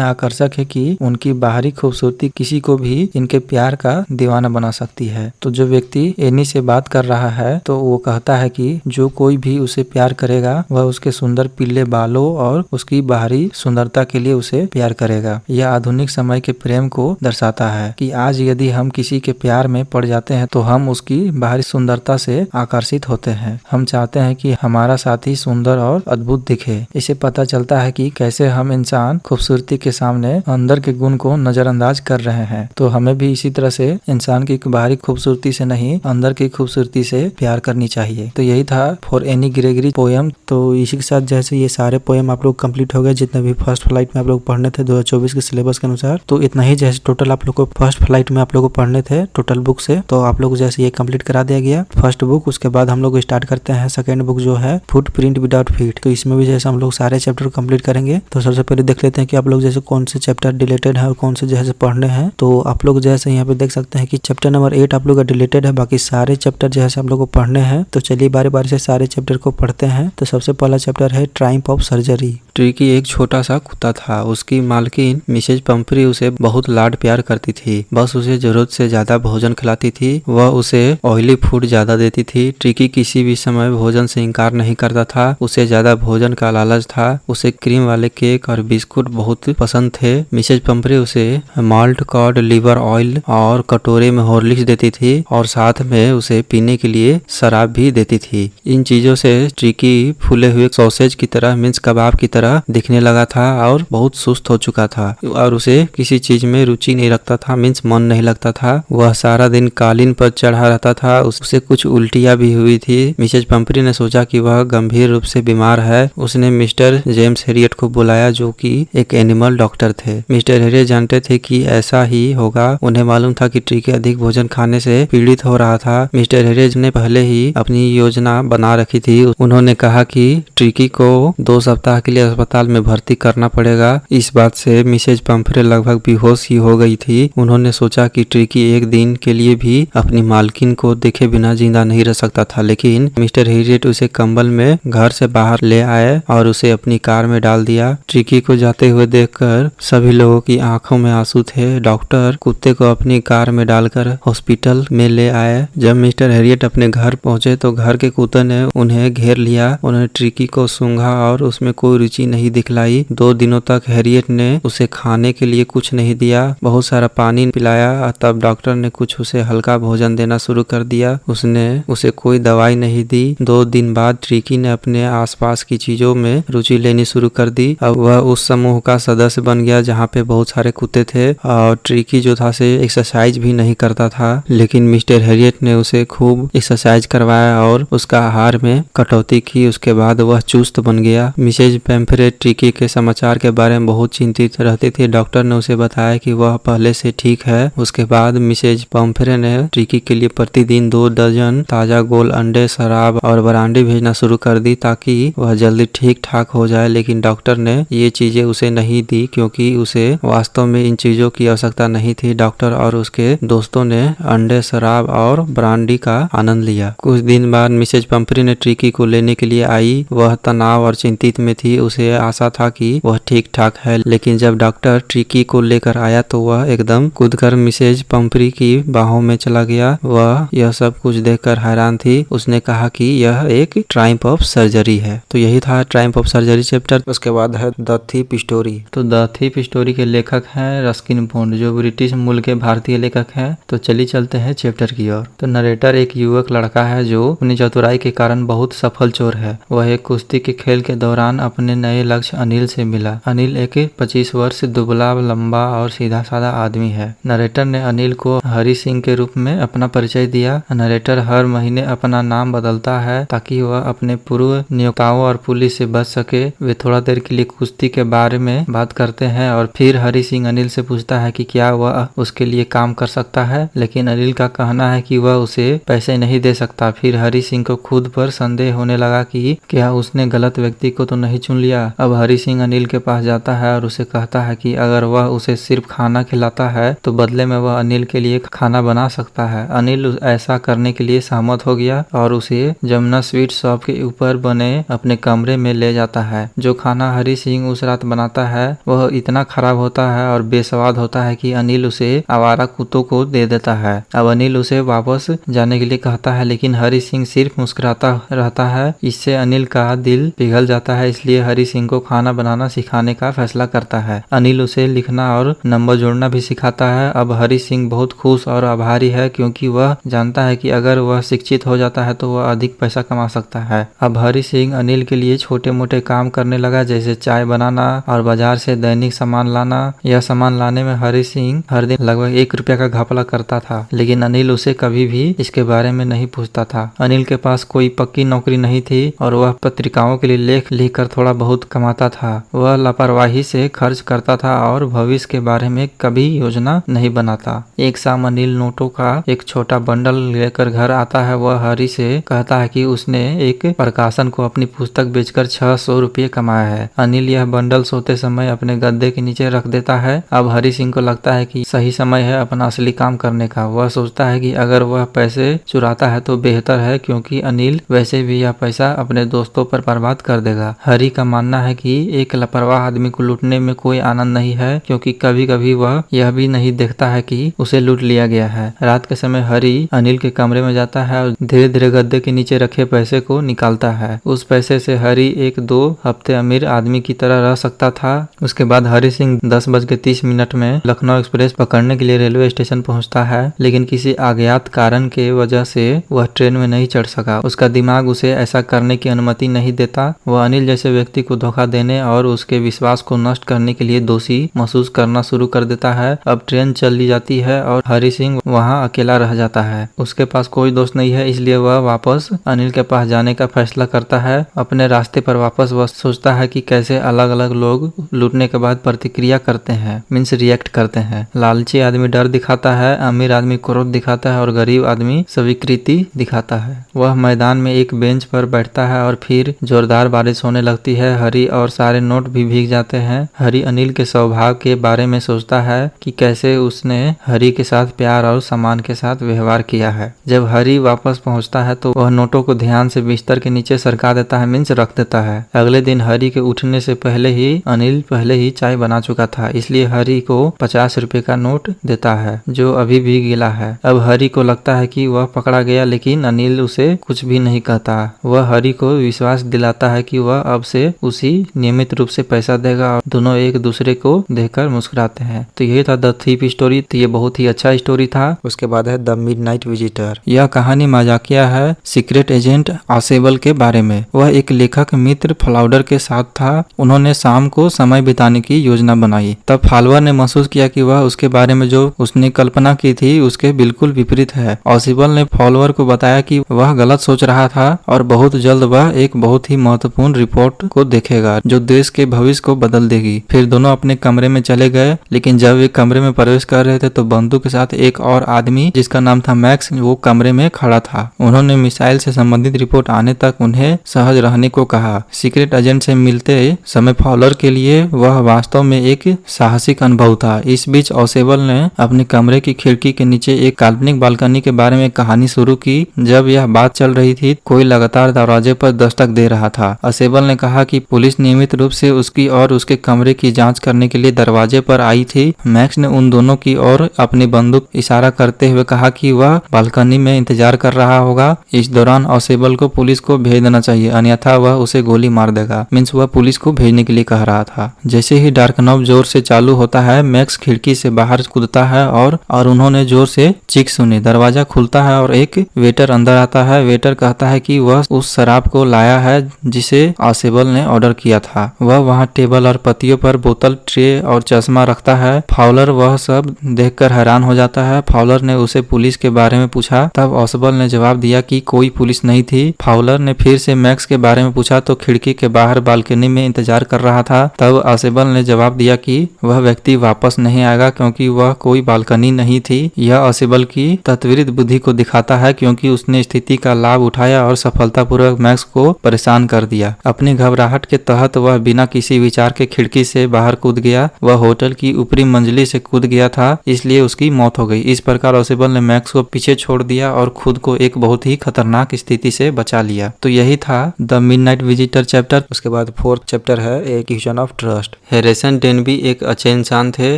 आकर्षक है कि उनकी बाहरी खूबसूरती किसी को भी इनके प्यार का दीवाना बना सकती है। तो जो व्यक्ति एनी से बात कर रहा है तो वो कहता है कि जो कोई भी उसे प्यार करेगा वह उसके सुंदर पीले बालों और उसकी बाहरी सुंदरता के लिए उसे प्यार करेगा। यह आधुनिक समय के प्रेम को दर्शाता है कि आज यदि हम किसी के प्यार में पड़ जाते हैं तो हम उसकी बाहरी सुंदरता से आकर्षित होते हैं। हम चाहते हैं कि हमारा साथी सुंदर और अद्भुत दिखे। इसे पता चलता है कि कैसे हम इंसान खूबसूरती के सामने अंदर के गुण को नजरअंदाज कर रहे हैं। तो हमें भी इसी तरह से इंसान की बाहरी खूबसूरती से नहीं अंदर की खूबसूरती से प्यार करनी चाहिए। तो यही था फॉर एनी ग्रेगरी पोयम। तो इसी के साथ जैसे ये सारे पोयम आप लोग कंप्लीट हो गए जितने भी फर्स्ट फ्लाइट में आप लोग पढ़ने थे 2024 के सिलेबस के अनुसार। तो इतना ही जैसे टोटल आप लोग को फर्स्ट फ्लाइट में आप लोग को पढ़ने थे टोटल बुक से, तो आप लोग जैसे ये कंप्लीट करा दिया गया फर्स्ट बुक। उसके बाद हम लोग स्टार्ट करते हैं सेकंड बुक जो है फुटप्रिंट विदाउट फीट। तो इसमें भी जैसे हम लोग सारे चैप्टर कंप्लीट करेंगे। तो सबसे पहले देख लेते हैं कि आप लोग जैसे कौन से चैप्टर डिलीटेड है और कौन से जैसे पढ़ने हैं। तो आप लोग जैसे यहाँ पे देख सकते हैं कि चैप्टर नंबर 8 आप लोग का डिलीटेड है, बाकी सारे चैप्टर जैसे आप लोग को पढ़ने हैं। तो चलिए बारी बारी से सारे चैप्टर को पढ़ते हैं। तो सबसे पहला चैप्टर है ट्रायम्फ ऑफ सर्जरी। ट्रिकी एक छोटा सा कुत्ता था। उसकी मालकिन मिसेज पंपरी उसे बहुत लाड प्यार करती थी, बस उसे जरूरत से ज्यादा भोजन खिलाती थी। वह उसे ऑयली फूड ज्यादा देती थी। ट्रिकी किसी भी समय भोजन से इनकार नहीं करता था। उसे ज्यादा भोजन का लालच था। उसे क्रीम वाले केक और बिस्कुट बहुत पसंद थे। मिसेज पंपरी उसे माल्ट कॉड लिवर ऑयल और कटोरे में हॉर्लिक्स देती थी और साथ में उसे पीने के लिए शराब भी देती थी। इन चीजों से ट्रिकी फूले हुए सॉसेज की तरह मिंस कबाब की तरह दिखने लगा था और बहुत सुस्त हो चुका था और उसे किसी चीज में रुचि नहीं रखता था, मीन्स मन नहीं लगता था। वह सारा दिन कालीन पर चढ़ा रहता था। उसे कुछ उल्टियां भी हुई थी। मिसेज पंपरी ने सोचा कि वह गंभीर रूप से बीमार है। उसने मिस्टर जेम्स हेरियट को बुलाया जो कि एक एनिमल डॉक्टर थे। मिस्टर हेरियट जानते थे कि ऐसा ही होगा। उन्हें मालूम था कि ट्रिकी अधिक भोजन खाने से पीड़ित हो रहा था। मिस्टर हेरियट ने पहले ही अपनी योजना बना रखी थी। उन्होंने कहा कि ट्रिकी को 2 सप्ताह के लिए अस्पताल में भर्ती करना पड़ेगा। इस बात से मिसेज पंपरे लगभग बेहोश ही हो गई थी। उन्होंने सोचा कि ट्रिकी एक दिन के लिए भी अपनी मालकिन को देखे बिना जिंदा नहीं रह सकता था, लेकिन मिस्टर हेरियट उसे कंबल में घर से बाहर ले आए और उसे अपनी कार में डाल दिया। ट्रिकी को जाते हुए देखकर सभी लोगों की आंखों में आंसू थे। डॉक्टर कुत्ते को अपनी कार में डालकर हॉस्पिटल में ले आए। जब मिस्टर हेरियट अपने घर पहुंचे तो घर के कुत्ते ने उन्हें घेर लिया। उन्होंने ट्रिकी को सूंघा और उसमें कोई रुचि नहीं दिखलाई। 2 दिनों तक हेरियट ने उसे खाने के लिए कुछ नहीं दिया, बहुत सारा पानी पिलाया। तब डॉक्टर ने कुछ उसे हल्का भोजन देना शुरू कर दिया। उसने उसे कोई दवाई नहीं दी। 2 दिन बाद ट्रिकी ने अपने आसपास की चीजों में रुचि लेनी शुरू कर दी। अब वह उस समूह का सदस्य बन गया जहाँ पे बहुत सारे कुत्ते थे और ट्रिकी जो था से एक्सरसाइज भी नहीं करता था, लेकिन मिस्टर हेरियट ने उसे खूब एक्सरसाइज करवाया और उसका आहार में कटौती की। उसके बाद वह चुस्त बन गया। मिसेज पेम्फरे ट्रिकी के समाचार के बारे में बहुत चिंतित रहती थी। डॉक्टर ने उसे बताया कि वह पहले से ठीक है। उसके बाद मिसेज पेम्फरे ने ट्रिकी के लिए प्रतिदिन 2 दर्जन ताजा गोल अंडे, शराब और बरांडी भेजना शुरू कर दी ताकि वह जल्दी ठीक ठाक हो जाए। लेकिन डॉक्टर ने ये चीजें उसे नहीं दी क्योंकि उसे वास्तव में इन चीजों की आवश्यकता नहीं थी। डॉक्टर और उसके दोस्तों ने अंडे, शराब और ब्रांडी का आनंद लिया। कुछ दिन बाद मिसेज पंपरी ने ट्रिकी को लेने के लिए आई। वह तनाव और चिंतित में थी। उसे आशा था कि वह ठीक ठाक है, लेकिन जब डॉक्टर ट्रिकी को लेकर आया तो वह एकदम कूदकर मिसेज पंपरी की बाहों में चला गया। वह यह सब कुछ देखकर हैरान थी। उसने कहा कि यह एक ट्रायम्फ ऑफ सर्जरी है। तो यही था ट्रायम्फ ऑफ सर्जरी चैप्टर। उसके बाद है द थीफ स्टोरी। तो द थीफ स्टोरी के लेखक हैं रस्किन बॉन्ड जो ब्रिटिश मूल के भारतीय लेखक हैं। तो चलिए चलते हैं चैप्टर की ओर। तो नरेटर एक युवक लड़का है जो अपनी चतुराई के कारण बहुत सफल चोर है। वह एक कुश्ती के खेल के दौरान अपने नए लक्ष्य अनिल से मिला। अनिल एक 25 वर्ष दुबला, लंबा और सीधा साधा आदमी है। नरेटर ने अनिल को हरि सिंह के रूप में अपना परिचय दिया। नरेटर हर महीने अपना नाम बदलता है ताकि वह अपने पूर्व नियोक्ताओं और पुलिस से बच सके। वे थोड़ा देर के लिए कुश्ती के बारे में बात करते हैं और फिर हरि सिंह अनिल से पूछता है कि क्या वह उसके लिए काम कर सकता है, लेकिन लेकिन अनिल का कहना है कि वह उसे पैसे नहीं दे सकता। फिर हरी सिंह को खुद पर संदेह होने लगा कि क्या उसने गलत व्यक्ति को तो नहीं चुन लिया। अब हरी सिंह अनिल के पास जाता है और उसे कहता है कि अगर वह उसे सिर्फ खाना खिलाता है तो बदले में वह अनिल के लिए खाना बना सकता है। अनिल ऐसा करने के लिए सहमत हो गया और उसे जमुना स्वीट शॉप के ऊपर बने अपने कमरे में ले जाता है। जो खाना हरी सिंह उस रात बनाता है वह इतना खराब होता है और बेस्वाद होता है कि अनिल उसे आवारा कुत्तों को दे देता है। अब अनिल उसे वापस जाने के लिए कहता है, लेकिन हरी सिंह सिर्फ मुस्कुराता रहता है। इससे अनिल का दिल पिघल जाता है, इसलिए हरी सिंह को खाना बनाना सिखाने का फैसला करता है। अनिल उसे लिखना और नंबर जोड़ना भी सिखाता है। अब हरी सिंह बहुत खुश और आभारी है क्योंकि वह जानता है कि अगर वह शिक्षित हो जाता है तो वह अधिक पैसा कमा सकता है। अब हरी सिंह अनिल के लिए छोटे मोटे काम करने लगा, जैसे चाय बनाना और बाजार से दैनिक सामान लाना। यह सामान लाने में हरी सिंह हर दिन लगभग 1 रुपया का घपला करता था, लेकिन अनिल उसे कभी भी इसके बारे में नहीं पूछता था। अनिल के पास कोई पक्की नौकरी नहीं थी और वह पत्रिकाओं के लिए लेख लिखकर थोड़ा बहुत कमाता था। वह लापरवाही से खर्च करता था और भविष्य के बारे में कभी योजना नहीं बनाता। एक शाम अनिल नोटों का एक छोटा बंडल लेकर घर आता है। वह हरी से कहता है कि उसने एक प्रकाशन को अपनी पुस्तक बेचकर 600 रुपये कमाया है। अनिल यह बंडल सोते समय अपने गद्दे के नीचे रख देता है। अब हरी सिंह को लगता है कि सही समय है अपना असली काम करने का। वह सोचता है कि अगर वह पैसे चुराता है तो बेहतर है, क्योंकि अनिल वैसे भी यह पैसा अपने दोस्तों पर बर्बाद कर देगा। हरी का मानना है कि एक लापरवाह आदमी को लूटने में कोई आनंद नहीं है, क्योंकि कभी कभी वह यह भी नहीं देखता है कि उसे लूट लिया गया है। रात के समय हरी अनिल के कमरे में जाता है और धीरे धीरे गद्दे के नीचे रखे पैसे को निकालता है। उस पैसे से हरी 1-2 हफ्ते अमीर आदमी की तरह रह सकता था। उसके बाद हरी सिंह 10:30 में लखनऊ एक्सप्रेस पकड़ने के लिए रेलवे स्टेशन पहुंचता है, लेकिन किसी अज्ञात कारण के वजह से वह ट्रेन में नहीं चढ़ सका। उसका दिमाग उसे ऐसा करने की अनुमति नहीं देता। वह अनिल जैसे व्यक्ति को धोखा देने और उसके विश्वास को नष्ट करने के लिए दोषी महसूस करना शुरू कर देता है। अब ट्रेन चली जाती है और हरी सिंह वहां अकेला रह जाता है। उसके पास कोई दोस्त नहीं है, इसलिए वह वापस अनिल के पास जाने का फैसला करता है। अपने रास्ते पर वापस वह सोचता है कि कैसे अलग अलग लोग लूटने के बाद प्रतिक्रिया करते हैं, मीन्स रिएक्ट करते हैं। लालची आदमी डर दिखाता है, अमीर आदमी क्रोध दिखाता है और गरीब आदमी स्वीकृति दिखाता है। वह मैदान में एक बेंच पर बैठता है और फिर जोरदार बारिश होने लगती है। हरी और सारे नोट भी भीग जाते हैं। हरी अनिल के स्वभाव के बारे में सोचता है कि कैसे उसने हरी के साथ प्यार और सम्मान के साथ व्यवहार किया है। जब हरी वापस पहुंचता है तो वह नोटों को ध्यान से बिस्तर के नीचे सरका देता है, मीन्स रख देता है। अगले दिन हरी के उठने से पहले ही अनिल पहले ही चाय बना चुका था, इसलिए हरी को 50 रुपए का नोट देता है जो अभी भी गीला है। अब हरी को लगता है कि वह पकड़ा गया, लेकिन अनिल उसे कुछ भी नहीं कहता। वह हरी को विश्वास दिलाता है कि वह अब से उसी नियमित रूप से पैसा देगा और दोनों एक दूसरे को देखकर मुस्कुराते हैं। तो यही था द थीफ स्टोरी। तो ये बहुत ही अच्छा स्टोरी था। उसके बाद है द मिडनाइट विजिटर। यह कहानी मजाकिया है सीक्रेट एजेंट आसेबल के बारे में। वह एक लेखक मित्र फ्लाउडर के साथ था। उन्होंने शाम को समय बिताने की योजना बनाई। तब फाल्वर ने महसूस किया कि वह उसके बारे में जो उसने कल्पना की थी उसके बिल्कुल विपरीत है। आसेबल ने फॉलोअर को बताया कि वह गलत सोच रहा था और बहुत जल्द वह एक बहुत ही महत्वपूर्ण रिपोर्ट को देखेगा जो देश के भविष्य को बदल देगी। फिर दोनों अपने कमरे में चले गए, लेकिन जब वे कमरे में प्रवेश कर रहे थे तो बंदूक के साथ एक और आदमी जिसका नाम था मैक्स वो कमरे में खड़ा था। उन्होंने मिसाइल से संबंधित रिपोर्ट आने तक उन्हें सहज रहने को कहा। सीक्रेट एजेंट से मिलते समय फॉलोअर के लिए वह वास्तव में एक साहसिक अनुभव था। इस बीच ऑसेबल ने अपने कमरे की खिड़की के नीचे एक काल्पनिक बालकनी के बारे में कहानी शुरू की। जब यह बात चल रही थी कोई लगातार दरवाजे पर दस्तक दे रहा था। ऑसेबल ने कहा कि पुलिस नियमित रूप से उसकी और उसके कमरे की जांच करने के लिए दरवाजे पर आई थी। मैक्स ने उन दोनों की ओर अपनी बंदूक इशारा करते हुए कहा कि वह बालकनी में इंतजार कर रहा होगा। इस दौरान ऑसेबल को पुलिस को भेज देना चाहिए, अन्यथा वह उसे गोली मार देगा। मीन्स वह पुलिस को भेजने के लिए कह रहा था। जैसे ही डार्क नॉब जोर से चालू होता है मैक्स खिड़की से बाहर कूदता है और उन्होंने जोर से चीख सुनी। दरवाजा खुलता है और एक वेटर अंदर आता है। वेटर कहता है कि वह उस शराब को लाया है जिसे ऑसेबल ने ऑर्डर किया था। वह वहां टेबल और पत्तियों पर बोतल, ट्रे और चश्मा रखता है। फाउलर वह सब देखकर हैरान हो जाता है। फाउलर ने उसे पुलिस के बारे में पूछा, तब ऑसेबल ने जवाब दिया कि कोई पुलिस नहीं थी। फाउलर ने फिर से मैक्स के बारे में पूछा तो खिड़की के बाहर बालकनी में इंतजार कर रहा था। तब ऑसेबल ने जवाब दिया कि वह व्यक्ति वापस नहीं आएगा क्योंकि वह कोई बालकनी नहीं थी, यह ओसिबल की तत्विरित बुद्धि को दिखाता है क्योंकि उसने स्थिति का लाभ उठाया और सफलतापूर्वक मैक्स को परेशान कर दिया। अपनी घबराहट के तहत वह बिना किसी विचार के खिड़की से बाहर कूद गया। वह होटल की ऊपरी मंजिली से कूद गया था, इसलिए उसकी मौत हो गई। इस प्रकार ओसिबल ने मैक्स को पीछे छोड़ दिया और खुद को एक बहुत ही खतरनाक स्थिति से बचा लिया। तो यही था द मिडनाइट विजिटर चैप्टर। उसके बाद 4th चैप्टर है a question of trust. Harrison Danby एक अच्छे इंसान थे।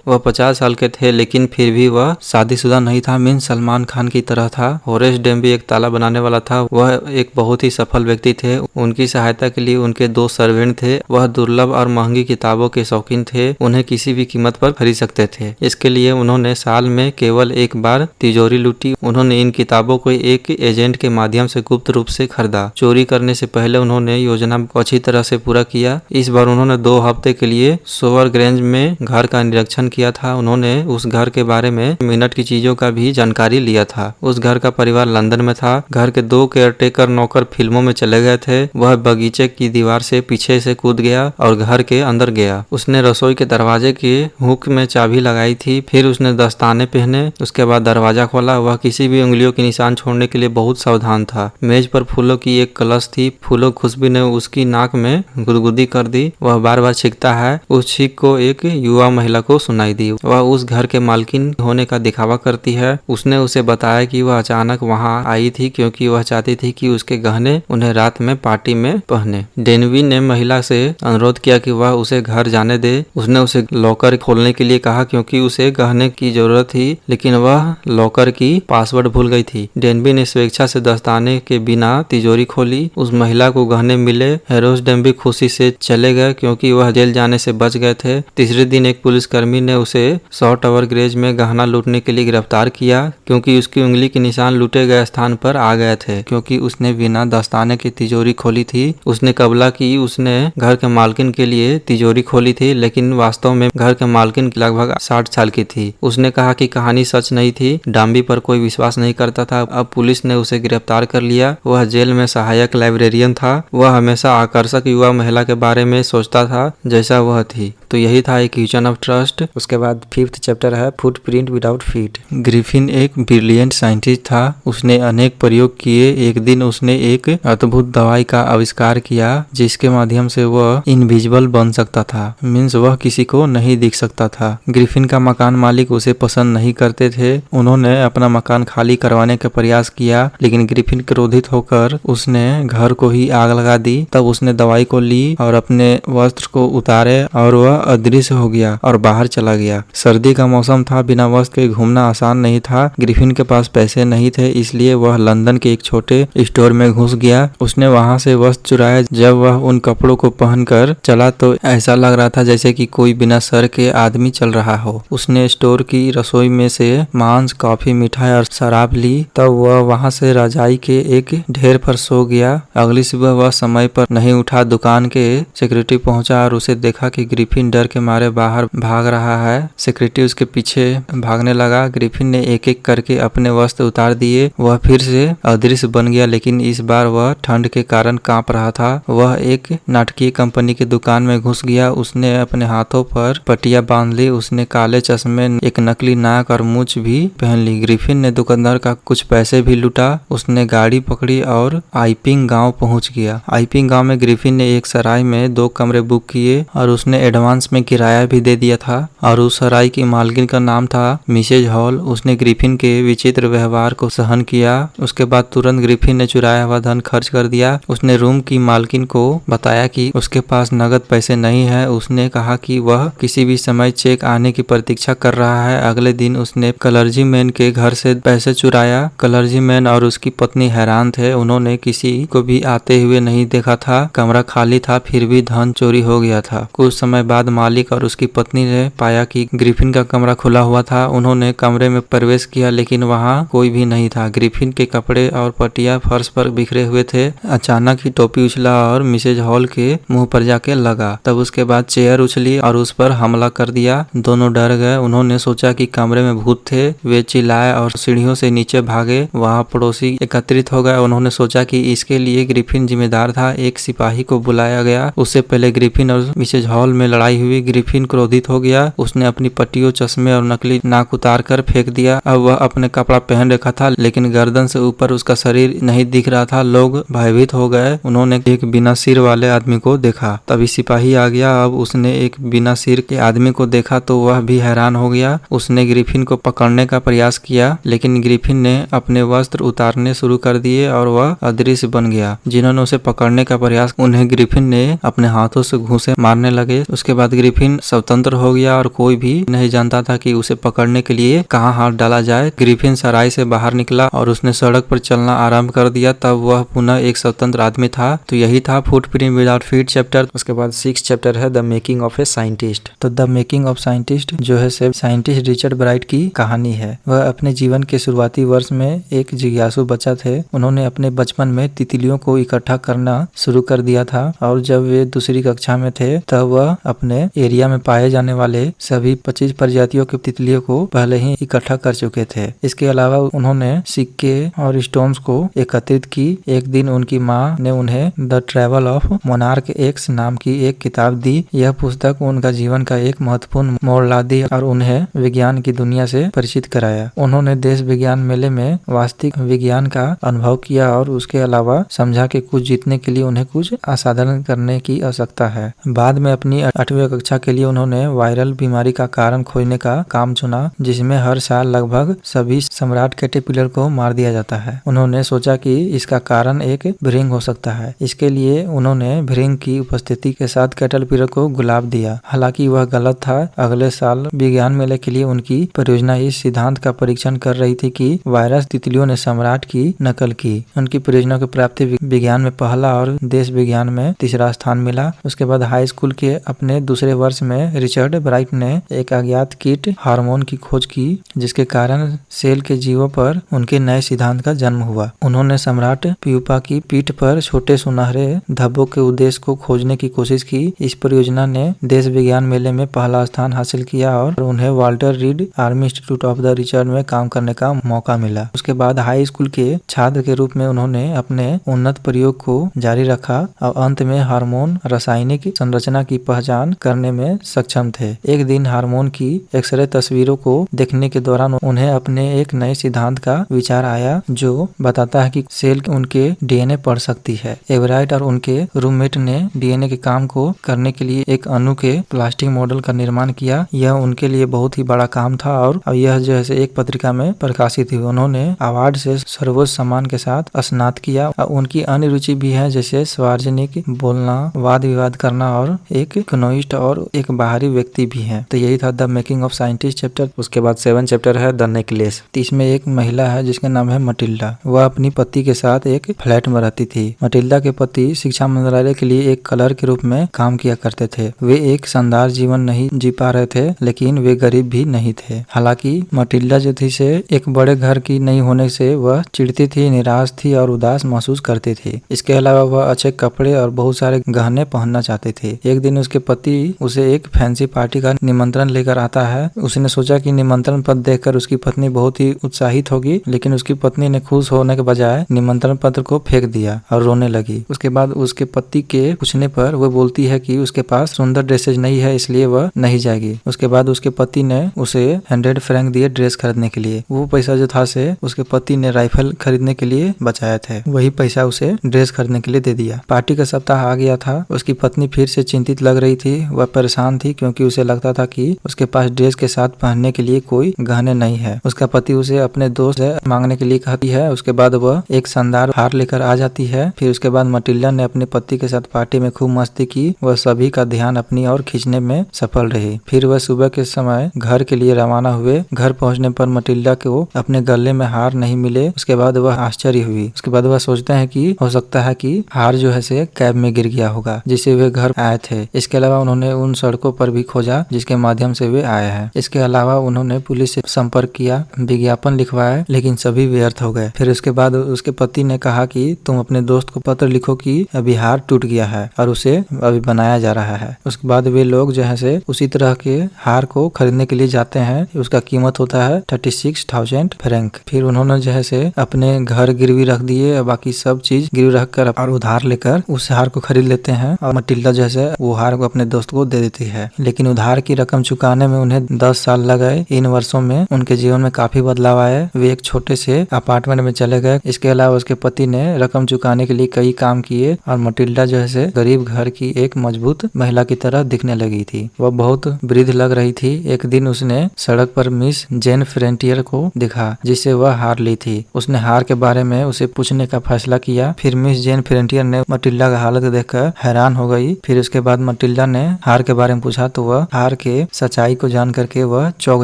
वह 50 साल के थे, लेकिन फिर भी वह शादीशुदा नहीं था। मीन सलमान खान की तरह था। होरेस डेनबी एक ताला बनाने वाला था। वह एक बहुत ही सफल व्यक्ति थे। उनकी सहायता के लिए उनके 2 सर्वेंट थे। वह दुर्लभ और महंगी किताबों के शौकीन थे। उन्हें किसी भी कीमत पर खरीद सकते थे। इसके लिए उन्होंने साल में केवल एक बार तिजोरी लूटी। उन्होंने इन किताबों को एक एजेंट के माध्यम से गुप्त रूप से खरीदा। चोरी करने से पहले उन्होंने योजना को अच्छी तरह से पूरा किया। इस बार उन्होंने 2 हफ्ते के लिए सोवर ग्रेंज में घर का निरीक्षण किया था। उन्होंने उस घर के बारे में मिनट की चीजों का भी जानकारी लिया था। उस घर का परिवार लंदन में था। घर के 2 केयरटेकर नौकर फिल्मों में चले गए थे। वह बगीचे की दीवार से पीछे से कूद गया और घर के अंदर गया। उसने रसोई के दरवाजे के हुक में चाबी लगाई थी। फिर उसने दस्ताने पहने। उसके बाद दरवाजा खोला। वह किसी भी उंगलियों के निशान छोड़ने के लिए बहुत सावधान था। मेज पर फूलों की एक कलश थी। फूलों खुशबू ने उसकी नाक में गुदगुदी कर दी। वह बार बार छींकता है। उस छींक को एक युवा महिला को सुनाई दी। वह उस घर के मालकिन होने का दिखावा करती है। उसने उसे बताया कि वह अचानक वहां आई थी क्योंकि वह चाहती थी कि उसके गहने उन्हें रात में पार्टी में पहने। डेनवी ने महिला से अनुरोध किया कि वह उसे घर जाने दे। उसने उसे लॉकर खोलने के लिए कहा क्योंकि उसे गहने की जरूरत थी, लेकिन वह लॉकर की पासवर्ड भूल गई थी। डेनवी ने स्वेच्छा से दस्ताने के बिना तिजोरी खोली। उस महिला को गहने मिले। हेरोस डेनवी खुशी से चले गए क्योंकि वह जेल जाने से बच गए थे। तीसरे दिन एक पुलिसकर्मी ने उसे सॉ टावर ग्रेज में गहना लूटने के लिए गिरफ्तार किया क्योंकि उसकी उंगली के निशान लूटे गए स्थान पर आ गए थे, क्योंकि उसने बिना दस्ताने की तिजोरी खोली थी। उसने कबला कि उसने घर के मालकिन के लिए तिजोरी खोली थी, लेकिन वास्तव में घर के मालकिन लगभग 60 साल की थी। उसने कहा कि कहानी सच नहीं थी। डाम्बी पर कोई विश्वास नहीं करता था। अब पुलिस ने उसे गिरफ्तार कर लिया। वह जेल में सहायक लाइब्रेरियन था। वह हमेशा आकर्षक युवा महिला के बारे में सोचता था जैसा वह थी। तो यही था एक क्वेश्चन ऑफ ट्रस्ट। उसके बाद 5th चैप्टर है फुटप्रिंट विदाउट फीट। ग्रिफिन एक ब्रिलियंट साइंटिस्ट था। उसने अनेक प्रयोग किए। एक दिन उसने एक अद्भुत दवाई का आविष्कार किया जिसके माध्यम से वह इनविजिबल बन सकता था। मीन्स वह किसी को नहीं दिख सकता था। ग्रिफिन का मकान मालिक उसे पसंद नहीं करते थे। उन्होंने अपना मकान खाली करवाने का प्रयास किया, लेकिन ग्रिफिन क्रोधित होकर उसने घर को ही आग लगा दी। तब उसने दवाई को ली और अपने वस्त्र को उतारे और वह अदृश्य हो गया और बाहर चला गया। सर्दी का मौसम था। बिना वस्त्र के घूमना आसान नहीं था। ग्रिफिन के पास पैसे नहीं थे, इसलिए वह लंदन के एक छोटे स्टोर में घुस गया। उसने वहां से वस्त्र चुराया। जब वह उन कपड़ों को पहनकर चला तो ऐसा लग रहा था जैसे कि कोई बिना सर के आदमी चल रहा हो। उसने स्टोर की रसोई में से मांस, कॉफी, मिठाई और शराब ली। तब वह वहां से रजाई के एक ढेर पर सो गया। अगली सुबह वह समय पर नहीं उठा। दुकान के सेक्रेटरी पहुंचा और उसे देखा कि ग्रिफिन डर के मारे बाहर भाग रहा है। सेक्रेटरी उसके पीछे भागने लगा। ग्रिफिन ने एक एक करके अपने वस्त्र उतार दिए। वह फिर से अदृश्य बन गया, लेकिन इस बार वह ठंड के कारण कांप रहा था। वह एक नाटकीय कंपनी की दुकान में घुस गया। उसने अपने हाथों पर पट्टियां बांध ली। उसने काले चश्मे, एक नकली नाक और मूंछ भी पहन ली। ग्रिफिन ने दुकानदार का कुछ पैसे भी लूटा। उसने गाड़ी पकड़ी और आइपिंग गांव पहुंच गया। आइपिंग गांव में ग्रिफिन ने एक सराय में 2 कमरे बुक किए और उसने एडवांस में किराया भी दे दिया था। और उस सराय की मालकिन का नाम था मिसेज हॉल। उसने ग्रिफिन के विचित्र व्यवहार को सहन किया। उसके बाद तुरंत ग्रिफिन ने चुराया हुआ धन खर्च कर दिया। उसने रूम की मालकिन को बताया कि उसके पास नगद पैसे नहीं है। उसने कहा कि वह किसी भी समय चेक आने की प्रतीक्षा कर रहा है। अगले दिन उसने क्लर्जी मैन के घर से पैसे चुराया। क्लर्जी मैन और उसकी पत्नी हैरान थे। उन्होंने किसी को भी आते हुए नहीं देखा था। कमरा खाली था, फिर भी धन चोरी हो गया था। कुछ समय बाद मालिक और उसकी पत्नी ने पाया कि ग्रिफिन का कमरा खुला हुआ था। उन्होंने कमरे में प्रवेश किया, लेकिन वहां कोई भी नहीं था। ग्रिफिन के कपड़े और पटिया फर्श पर बिखरे हुए थे। अचानक ही टोपी उछला और मिसेज हॉल के मुंह पर जाके लगा। तब उसके बाद चेयर उछली और उस पर हमला कर दिया। दोनों डर गए। उन्होंने सोचा कि कमरे में भूत थे। वे चिल्लाए और सीढ़ियों से नीचे भागे। वहां पड़ोसी एकत्रित हो गए। उन्होंने सोचा कि इसके लिए ग्रिफिन जिम्मेदार था। एक सिपाही को बुलाया गया। उससे पहले ग्रिफिन और मिसेज हॉल में लड़ाई आई हुई। ग्रिफिन क्रोधित हो गया। उसने अपनी पट्टियों, चश्मे और नकली नाक उतार कर फेंक दिया। अब वह अपने कपड़ा पहन रखा था, लेकिन गर्दन से ऊपर उसका शरीर नहीं दिख रहा था। लोग भयभीत हो गए। उन्होंने एक बिना सिर वाले आदमी को देखा। तभी सिपाही आ गया। अब उसने एक बिना सिर के आदमी को देखा तो वह भी हैरान हो गया। उसने ग्रिफिन को पकड़ने का प्रयास किया, लेकिन ग्रिफिन ने अपने वस्त्र उतारने शुरू कर दिए और वह अदृश्य बन गया। जिन्होंने उसे पकड़ने का प्रयास, उन्हें ग्रिफिन ने अपने हाथों से घूंसे मारने लगे। उसके बाद ग्रिफिन स्वतंत्र हो गया और कोई भी नहीं जानता था कि उसे पकड़ने के लिए कहाँ हाथ डाला जाए। ग्रिफिन सराय से बाहर निकला और उसने सड़क पर चलना आरंभ कर दिया। तब वह पुनः एक स्वतंत्र आदमी था। तो यही था फुटप्रिंट विदाउट फीट चैप्टर। उसके बाद 6 चैप्टर है the making of a scientist. तो द मेकिंग ऑफ साइंटिस्ट जो है सिर्फ साइंटिस्ट रिचर्ड ब्राइट की कहानी है। वह अपने जीवन के शुरुआती वर्ष में एक जिज्ञासु बच्चा थे। उन्होंने अपने बचपन में तितलियों को इकट्ठा करना शुरू कर दिया था और जब वे दूसरी कक्षा में थे तब वह अपने एरिया में पाए जाने वाले सभी 25 प्रजातियों की तितलियों को पहले ही इकट्ठा कर चुके थे। इसके अलावा उन्होंने सिक्के और स्टोन्स को एकत्रित की। एक दिन उनकी माँ ने उन्हें the travel of monarch x नाम की एक किताब दी। यह पुस्तक उनका जीवन का एक महत्वपूर्ण मोड़ ला दी और उन्हें विज्ञान की दुनिया से परिचित कराया। उन्होंने देश विज्ञान मेले में वास्तविक विज्ञान का अनुभव किया और उसके अलावा समझा कि कुछ जीतने के लिए उन्हें कुछ असाधारण करने की आवश्यकता है। बाद में अपनी 8वीं कक्षा के लिए उन्होंने वायरल बीमारी का कारण खोजने का काम चुना, जिसमें हर साल लगभग सभी सम्राट कैटरपिलर को मार दिया जाता है। उन्होंने सोचा कि इसका कारण एक भृंग हो सकता है। इसके लिए उन्होंने भृंग की उपस्थिति के साथ कैटरपिलर को गुलाब दिया। हालांकि वह गलत था। अगले साल विज्ञान मेले के लिए उनकी परियोजना इस सिद्धांत का परीक्षण कर रही थी कि वायरस तितलियों ने सम्राट की नकल की। उनकी परियोजना की प्राप्ति विज्ञान में पहला और देश विज्ञान में तीसरा स्थान मिला। उसके बाद हाई स्कूल के अपने दूसरे वर्ष में रिचर्ड ब्राइट ने एक अज्ञात कीट हार्मोन की खोज की, जिसके कारण सेल के जीवों पर उनके नए सिद्धांत का जन्म हुआ। उन्होंने सम्राट प्यूपा की पीठ पर छोटे सुनहरे धब्बों के उद्देश्य को खोजने की कोशिश की। इस परियोजना ने देश विज्ञान मेले में पहला स्थान हासिल किया और उन्हें Walter read army institute of the Richard में काम करने का मौका मिला। उसके बाद हाई स्कूल के छात्र के रूप में उन्होंने अपने उन्नत प्रयोग को जारी रखा और अंत में हार्मोन रासायनिक संरचना की पहचान करने में सक्षम थे। एक दिन हार्मोन की एक्सरे तस्वीरों को देखने के दौरान उन्हें अपने एक नए सिद्धांत का विचार आया, जो बताता है कि सेल उनके डीएनए पढ़ सकती है। एवराइट और उनके रूममेट ने डीएनए के काम को करने के लिए एक अणु के प्लास्टिक मॉडल का निर्माण किया। यह उनके लिए बहुत ही बड़ा काम था और यह जैसे एक पत्रिका में प्रकाशित हुई। उन्होंने अवार्ड से सर्वोच्च सम्मान के साथ स्नात किया। उनकी अन्य रुचि भी है, जैसे सार्वजनिक बोलना, वाद विवाद करना और एक इकोनॉमिस्ट और एक बाहरी व्यक्ति भी है। तो यही था the making of scientist chapter. उसके बाद 7 चैप्टर है द नेकलेस। इसमें एक महिला है जिसका नाम है मटिल्डा। वह अपनी पति के साथ एक फ्लैट में रहती थी। मटिल्डा के पति शिक्षा मंत्रालय के लिए एक क्लर्क के रूप में काम किया करते थे। वे एक शानदार जीवन नहीं जी पा रहे थे, लेकिन वे गरीब भी नहीं थे। हालांकि मटिल्डा जो थी से एक बड़े घर की नहीं होने से वह चिढ़ती थी, निराश थी और उदास महसूस करती थी। इसके अलावा वह अच्छे कपड़े और बहुत सारे गहने पहनना चाहती थी। एक दिन उसके पति उसे एक फैंसी पार्टी का निमंत्रण लेकर आता है। उसने सोचा कि निमंत्रण पत्र देखकर उसकी पत्नी बहुत ही उत्साहित होगी, लेकिन उसकी पत्नी ने खुश होने के बजाय निमंत्रण पत्र को फेंक दिया और रोने लगी। उसके बाद उसके पति के पूछने पर वह बोलती है कि उसके पास सुंदर ड्रेसेज नहीं है, इसलिए वह नहीं जाएगी। उसके बाद उसके पति ने उसे 100 फ्रैंक दिए ड्रेस खरीदने के लिए। वो पैसा जो था से उसके पति ने राइफल खरीदने के लिए बचाया था, वही पैसा उसे ड्रेस खरीदने के लिए दे दिया। पार्टी का सप्ताह आ गया था। उसकी पत्नी फिर से चिंतित लग रही थी। वह परेशान थी क्योंकि उसे लगता था कि उसके पास ड्रेस के साथ पहनने के लिए कोई गहने नहीं है। उसका पति उसे अपने दोस्त से मांगने के लिए कहती है। उसके बाद वह एक शानदार हार लेकर आ जाती है। फिर उसके बाद मटिल्डा ने अपने पति के साथ पार्टी में खूब मस्ती की। वह सभी का ध्यान अपनी ओर खींचने में सफल रही। फिर वह सुबह के समय घर के लिए रवाना हुए। घर पहुंचने पर मटिल्डा को अपने गले में हार नहीं मिले। उसके बाद वह आश्चर्य हुई। उसके बाद वह सोचते हैं कि हो सकता है कि हार जो है से कैब में गिर गया होगा जिससे वे घर आए थे। इसके अलावा उन्होंने उन सड़कों पर भी खोजा जिसके माध्यम से वे आए हैं। इसके अलावा उन्होंने पुलिस से संपर्क किया, विज्ञापन लिखवाया, लेकिन सभी व्यर्थ हो गए। फिर उसके बाद उसके पति ने कहा कि तुम अपने दोस्त को पत्र लिखो कि अभी हार टूट गया है और उसे अभी बनाया जा रहा है। उसके बाद वे लोग जो है से उसी तरह के हार को खरीदने के लिए जाते हैं। उसका कीमत होता है 36,000 फ्रैंक। फिर उन्होंने जो है से अपने घर गिरवी रख दिए, बाकी सब चीज गिरवी रख कर और उधार लेकर उस हार को खरीद लेते हैं। और मटिल्डा जैसे वो हार को अपने दोस्तों दोस्त को दे देती है, लेकिन उधार की रकम चुकाने में उन्हें 10 साल लग गए। इन वर्षों में उनके जीवन में काफी बदलाव आए। वे एक छोटे से अपार्टमेंट में चले गए। इसके अलावा उसके पति ने रकम चुकाने के लिए कई काम किए और मटिल्डा जो है गरीब घर की एक मजबूत महिला की तरह दिखने लगी थी। वह बहुत वृद्ध लग रही थी। एक दिन उसने सड़क पर मिस जेन फ्रेंटियर को देखा, जिससे वह हार ली थी। उसने हार के बारे में उसे पूछने का फैसला किया। फिर मिस जेन फ्रेंटियर ने मटिल्डा का हालत देखकर हैरान हो गई। फिर उसके बाद मटिल्डा ने हार के बारे में पूछा तो वह हार के सच्चाई को जान करके वह चौंक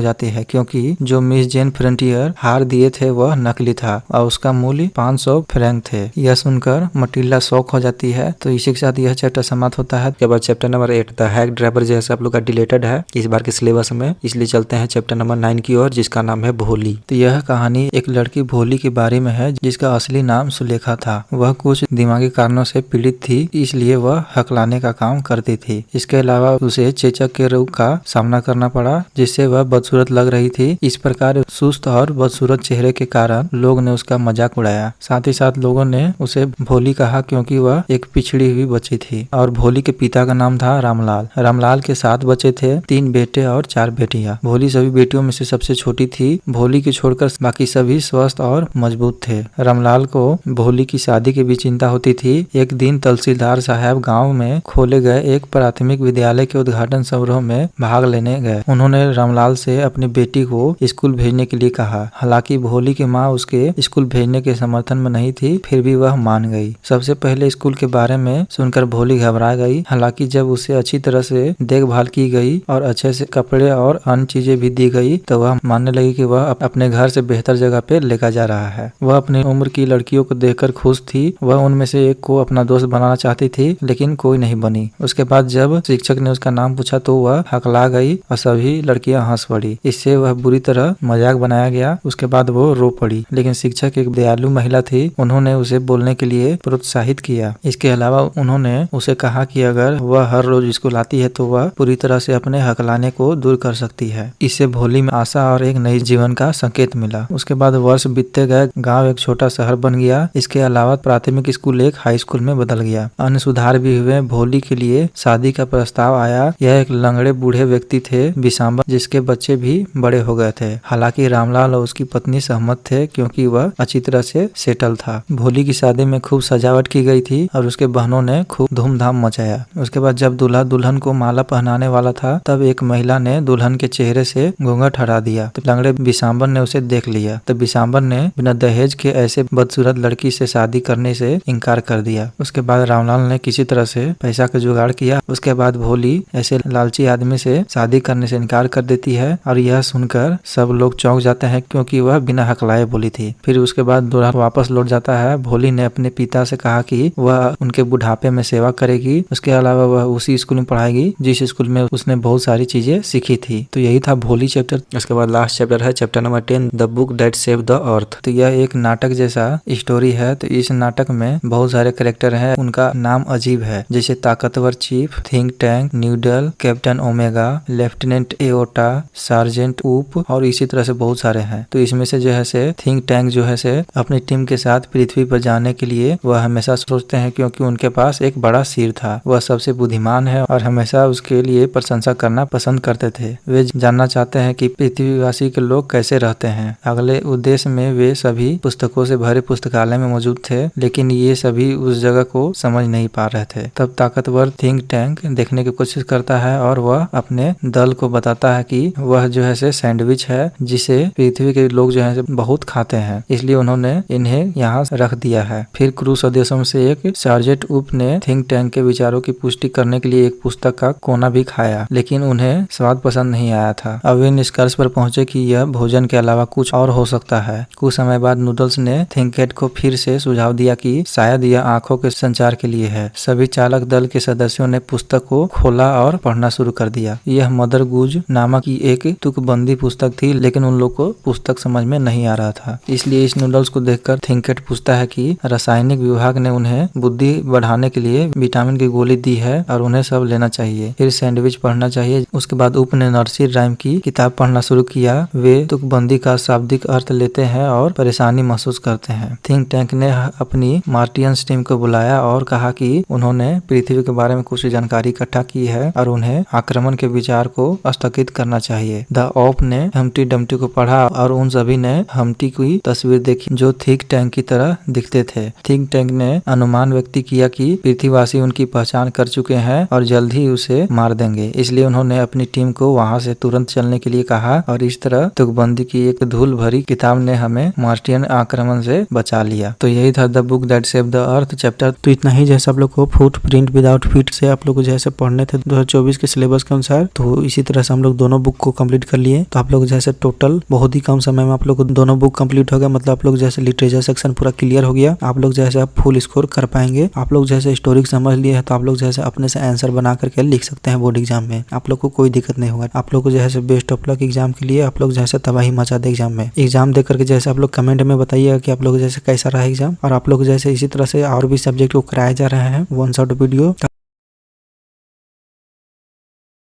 जाती है, क्योंकि जो मिस जेन फ्रेंटियर हार दिए थे वह नकली था और उसका मूल्य 500 फ्रैंक थे। यह सुनकर मटिल्डा शॉक हो जाती है। तो इसी के साथ यह चैप्टर समाप्त होता है। उसके बाद chapter number 8 the hack driver जैसे आप लोग का डिलेटेड है इस बार के सिलेबस में, इसलिए चलते हैं चैप्टर नंबर 9 की ओर, जिसका नाम है भोली। तो यह कहानी एक लड़की भोली के बारे में है, जिसका असली नाम सुलेखा था। वह कुछ दिमागी कारणों से पीड़ित थी, इसलिए वह हकलाने का काम करती थी। इसके अलावा उसे चेचक के रोग का सामना करना पड़ा, जिससे वह बदसूरत लग रही थी। इस प्रकार सुस्त और बदसूरत चेहरे के कारण लोग ने उसका मजाक उड़ाया। साथ ही साथ लोगों ने उसे भोली कहा, क्योंकि वह एक पिछड़ी हुई बच्ची थी। और भोली के पिता का नाम था रामलाल। रामलाल के 7 बच्चे थे, 3 बेटे और 4 बेटियां। भोली सभी बेटियों में से सबसे छोटी थी। भोली को छोड़कर बाकी सभी स्वस्थ और मजबूत थे। रामलाल को भोली की शादी की भी चिंता होती थी। एक दिन तहसीलदार साहब गांव में खोले गए एक प्राथमिक विद्यालय के उद्घाटन समारोह में भाग लेने गए। उन्होंने रामलाल से अपनी बेटी को स्कूल भेजने के लिए कहा। हालांकि भोली की माँ उसके स्कूल भेजने के समर्थन में नहीं थी, फिर भी वह मान गई। सबसे पहले स्कूल के बारे में सुनकर भोली घबरा गई। हालांकि जब उसे अच्छी तरह से देखभाल की गई और अच्छे से कपड़े और अन्य चीजें भी दी गई, तो वह मानने लगी कि वह अपने घर से बेहतर जगह पे लेकर जा रहा है। वह अपनी उम्र की लड़कियों को देखकर खुश थी। वह उनमें से एक को अपना दोस्त बनाना चाहती थी, लेकिन कोई नहीं बनी। उसके बाद जब शिक्षक ने उसका नाम पूछा तो वह हकला गई और सभी लड़कियां हंस पड़ी। इससे वह बुरी तरह मजाक बनाया गया। उसके बाद वो रो पड़ी, लेकिन शिक्षक एक दयालु महिला थी। उन्होंने उसे बोलने के लिए प्रोत्साहित किया। इसके अलावा उन्होंने उसे कहा कि अगर वह हर रोज स्कूल आती है तो वह पूरी तरह से अपने हकलाने को दूर कर सकती है। इससे भोली में आशा और एक नई जीवन का संकेत मिला। उसके बाद वर्ष बीतते गए। गांव एक छोटा शहर बन गया। इसके अलावा प्राथमिक स्कूल एक हाई स्कूल में बदल गया। अन्य सुधार भी हुए। भोली के लिए शादी का प्रस्ताव आया। यह एक लंगड़े बूढ़े व्यक्ति थे, विशांबर, जिसके बच्चे भी बड़े हो गए थे। हालांकि रामलाल और उसकी पत्नी सहमत थे, क्योंकि वह अच्छी तरह से सेटल था। भोली की शादी में खूब सजावट की गई थी और उसके बहनों ने खूब धूमधाम मचाया। उसके बाद जब दूल्हा दुल्हन को माला पहनाने वाला था, तब एक महिला ने दुल्हन के चेहरे से घूंघट हटा दिया। तो लंगड़े विशांबर ने उसे देख लिया। तो विशांबर ने बिना दहेज के ऐसे बदसूरत लड़की से शादी करने से इनकार कर दिया। उसके बाद रामलाल ने किसी तरह से पैसा का जुगाड़ किया। उसके बाद भोली ऐसे लालची आदमी से शादी करने से इनकार कर देती है और यह सुनकर सब लोग चौंक जाते हैं, क्योंकि वह बिना हकलाए बोली थी। फिर उसके बाद दूल्हा वापस लौट जाता है। भोली ने अपने पिता से कहा कि वह उनके बुढ़ापे में सेवा करेगी। उसके अलावा वह उसी स्कूल में पढ़ाएगी जिस स्कूल में उसने बहुत सारी चीजें सीखी थी। तो यही था भोली चैप्टर। उसके बाद लास्ट चैप्टर है chapter number 10 the book that saved the earth. तो यह एक नाटक जैसा स्टोरी है। तो इस नाटक में बहुत सारे कैरेक्टर हैं, उनका नाम अजीब है, जैसे ताकतवर chief, think tank, noodle, captain omega, lieutenant aorta, sergeant ऊप और इसी तरह से बहुत सारे हैं। तो इसमें से जो है से थिंक टैंक जो है से अपनी टीम के साथ पृथ्वी पर जाने के लिए वह हमेशा सोचते हैं, क्योंकि उनके पास एक बड़ा सिर था। वह सबसे बुद्धिमान है और हमेशा उसके लिए प्रशंसा करना पसंद करते थे। वे जानना चाहते हैं कि पृथ्वीवासी के लोग कैसे रहते हैं। अगले उद्देश्य में वे सभी पुस्तकों से भरे पुस्तकालय में मौजूद थे, लेकिन ये सभी उस जगह को समझ नहीं पा रहे थे। तब ताकतवर थिंक टैंक देखने की कोशिश करता है और वह अपने दल को बताता है कि वह जो है से सैंडविच है, जिसे पृथ्वी के लोग जो है बहुत खाते हैं, इसलिए उन्होंने इन्हें यहाँ रख दिया है। फिर क्रू सदस्यों में से एक सार्जेंट ऊप ने थिंक टैंक के विचारों की पुष्टि करने के लिए एक पुस्तक का कोना भी खाया, लेकिन उन्हें स्वाद पसंद नहीं आया था। अब वे निष्कर्ष पर पहुंचे कि यह भोजन के अलावा कुछ और हो सकता है। कुछ समय बाद नूडल्स ने थिंकैट को फिर से सुझाव दिया कि शायद यह आंखों के संचार के लिए है। सभी चालक दल के सदस्यों ने पुस्तक को खोला और पढ़ना शुरू कर दिया। यह मदर गुज नामक की एक तुकबंदी पुस्तक थी, लेकिन उन लोग को पुस्तक समझ में नहीं आ रहा था। इसलिए इस नूडल्स को देखकर थिंकैट पूछता है कि रासायनिक विभाग ने उन्हें बुद्धि बढ़ाने के लिए विटामिन की गोली दी है और उन्हें सब लेना चाहिए, फिर सैंडविच पढ़ना चाहिए। उसके बाद उप ने नर्सरी राइम की किताब पढ़ना शुरू किया। वे तुकबंदी का शाब्दिक अर्थ लेते हैं और परेशानी महसूस करते हैं। थिंक टैंक ने अपनी मार्टियंस टीम को बुलाया और कहा कि उन्होंने पृथ्वी के बारे में कुछ जानकारी इकट्ठा की है और उन्हें आक्रमण के विचार को स्थगित करना चाहिए। द ऑप ने हम्टी डम्टी को पढ़ा और उन सभी ने हम्टी की तस्वीर देखी जो थिंक टैंक की तरह दिखते थे। थिंक टैंक ने अनुमान व्यक्त किया कि पृथ्वीवासी उनकी पहचान कर चुके हैं और जल्द ही उसे मार देंगे, इसलिए उन्होंने अपनी टीम को वहां से तुरंत चलने के लिए कहा और इस तरह तुकबंदी की एक धूल भरी किताब ने हमें मार्टियन आक्रमण से बचा लिया। तो यही था the book that saved the earth chapter. तो इतना ही जैसे आप लोग को फुट प्रिंट विदाउट फीट से आप लोग को जैसे पढ़ने थे 2024 के सिलेबस के अनुसार, तो इसी तरह से हम लोग दोनों बुक को कंप्लीट कर लिए। तो आप लोग जैसे टोटल बहुत ही कम समय में आप लोग को दोनों बुक कंप्लीट हो गया, मतलब आप लोग जैसे लिटरेचर सेक्शन पूरा क्लियर हो गया। आप लोग जैसे आप फुल स्कोर कर पाएंगे। आप लोग जैसे स्टोरी समझ लिए है तो आप लोग जैसे अपने से आंसर बना करके लिख सकते हैं बोर्ड एग्जाम में, आप लोग को कोई दिक्कत नहीं होगा। आप लोग को जैसे बेस्ट ऑफ लक एग्जाम के लिए। आप लोग जैसे तबाही मचा दे एग्जाम में। एग्जाम दे करके जैसे आप लोग कमेंट में बताइएगा कि आप लोग जैसे कैसा रहा एग्जाम, और आप लोग जैसे इसी तरह से और भी सब्जेक्ट को कराए जा रहे हैं वन शॉट वीडियो।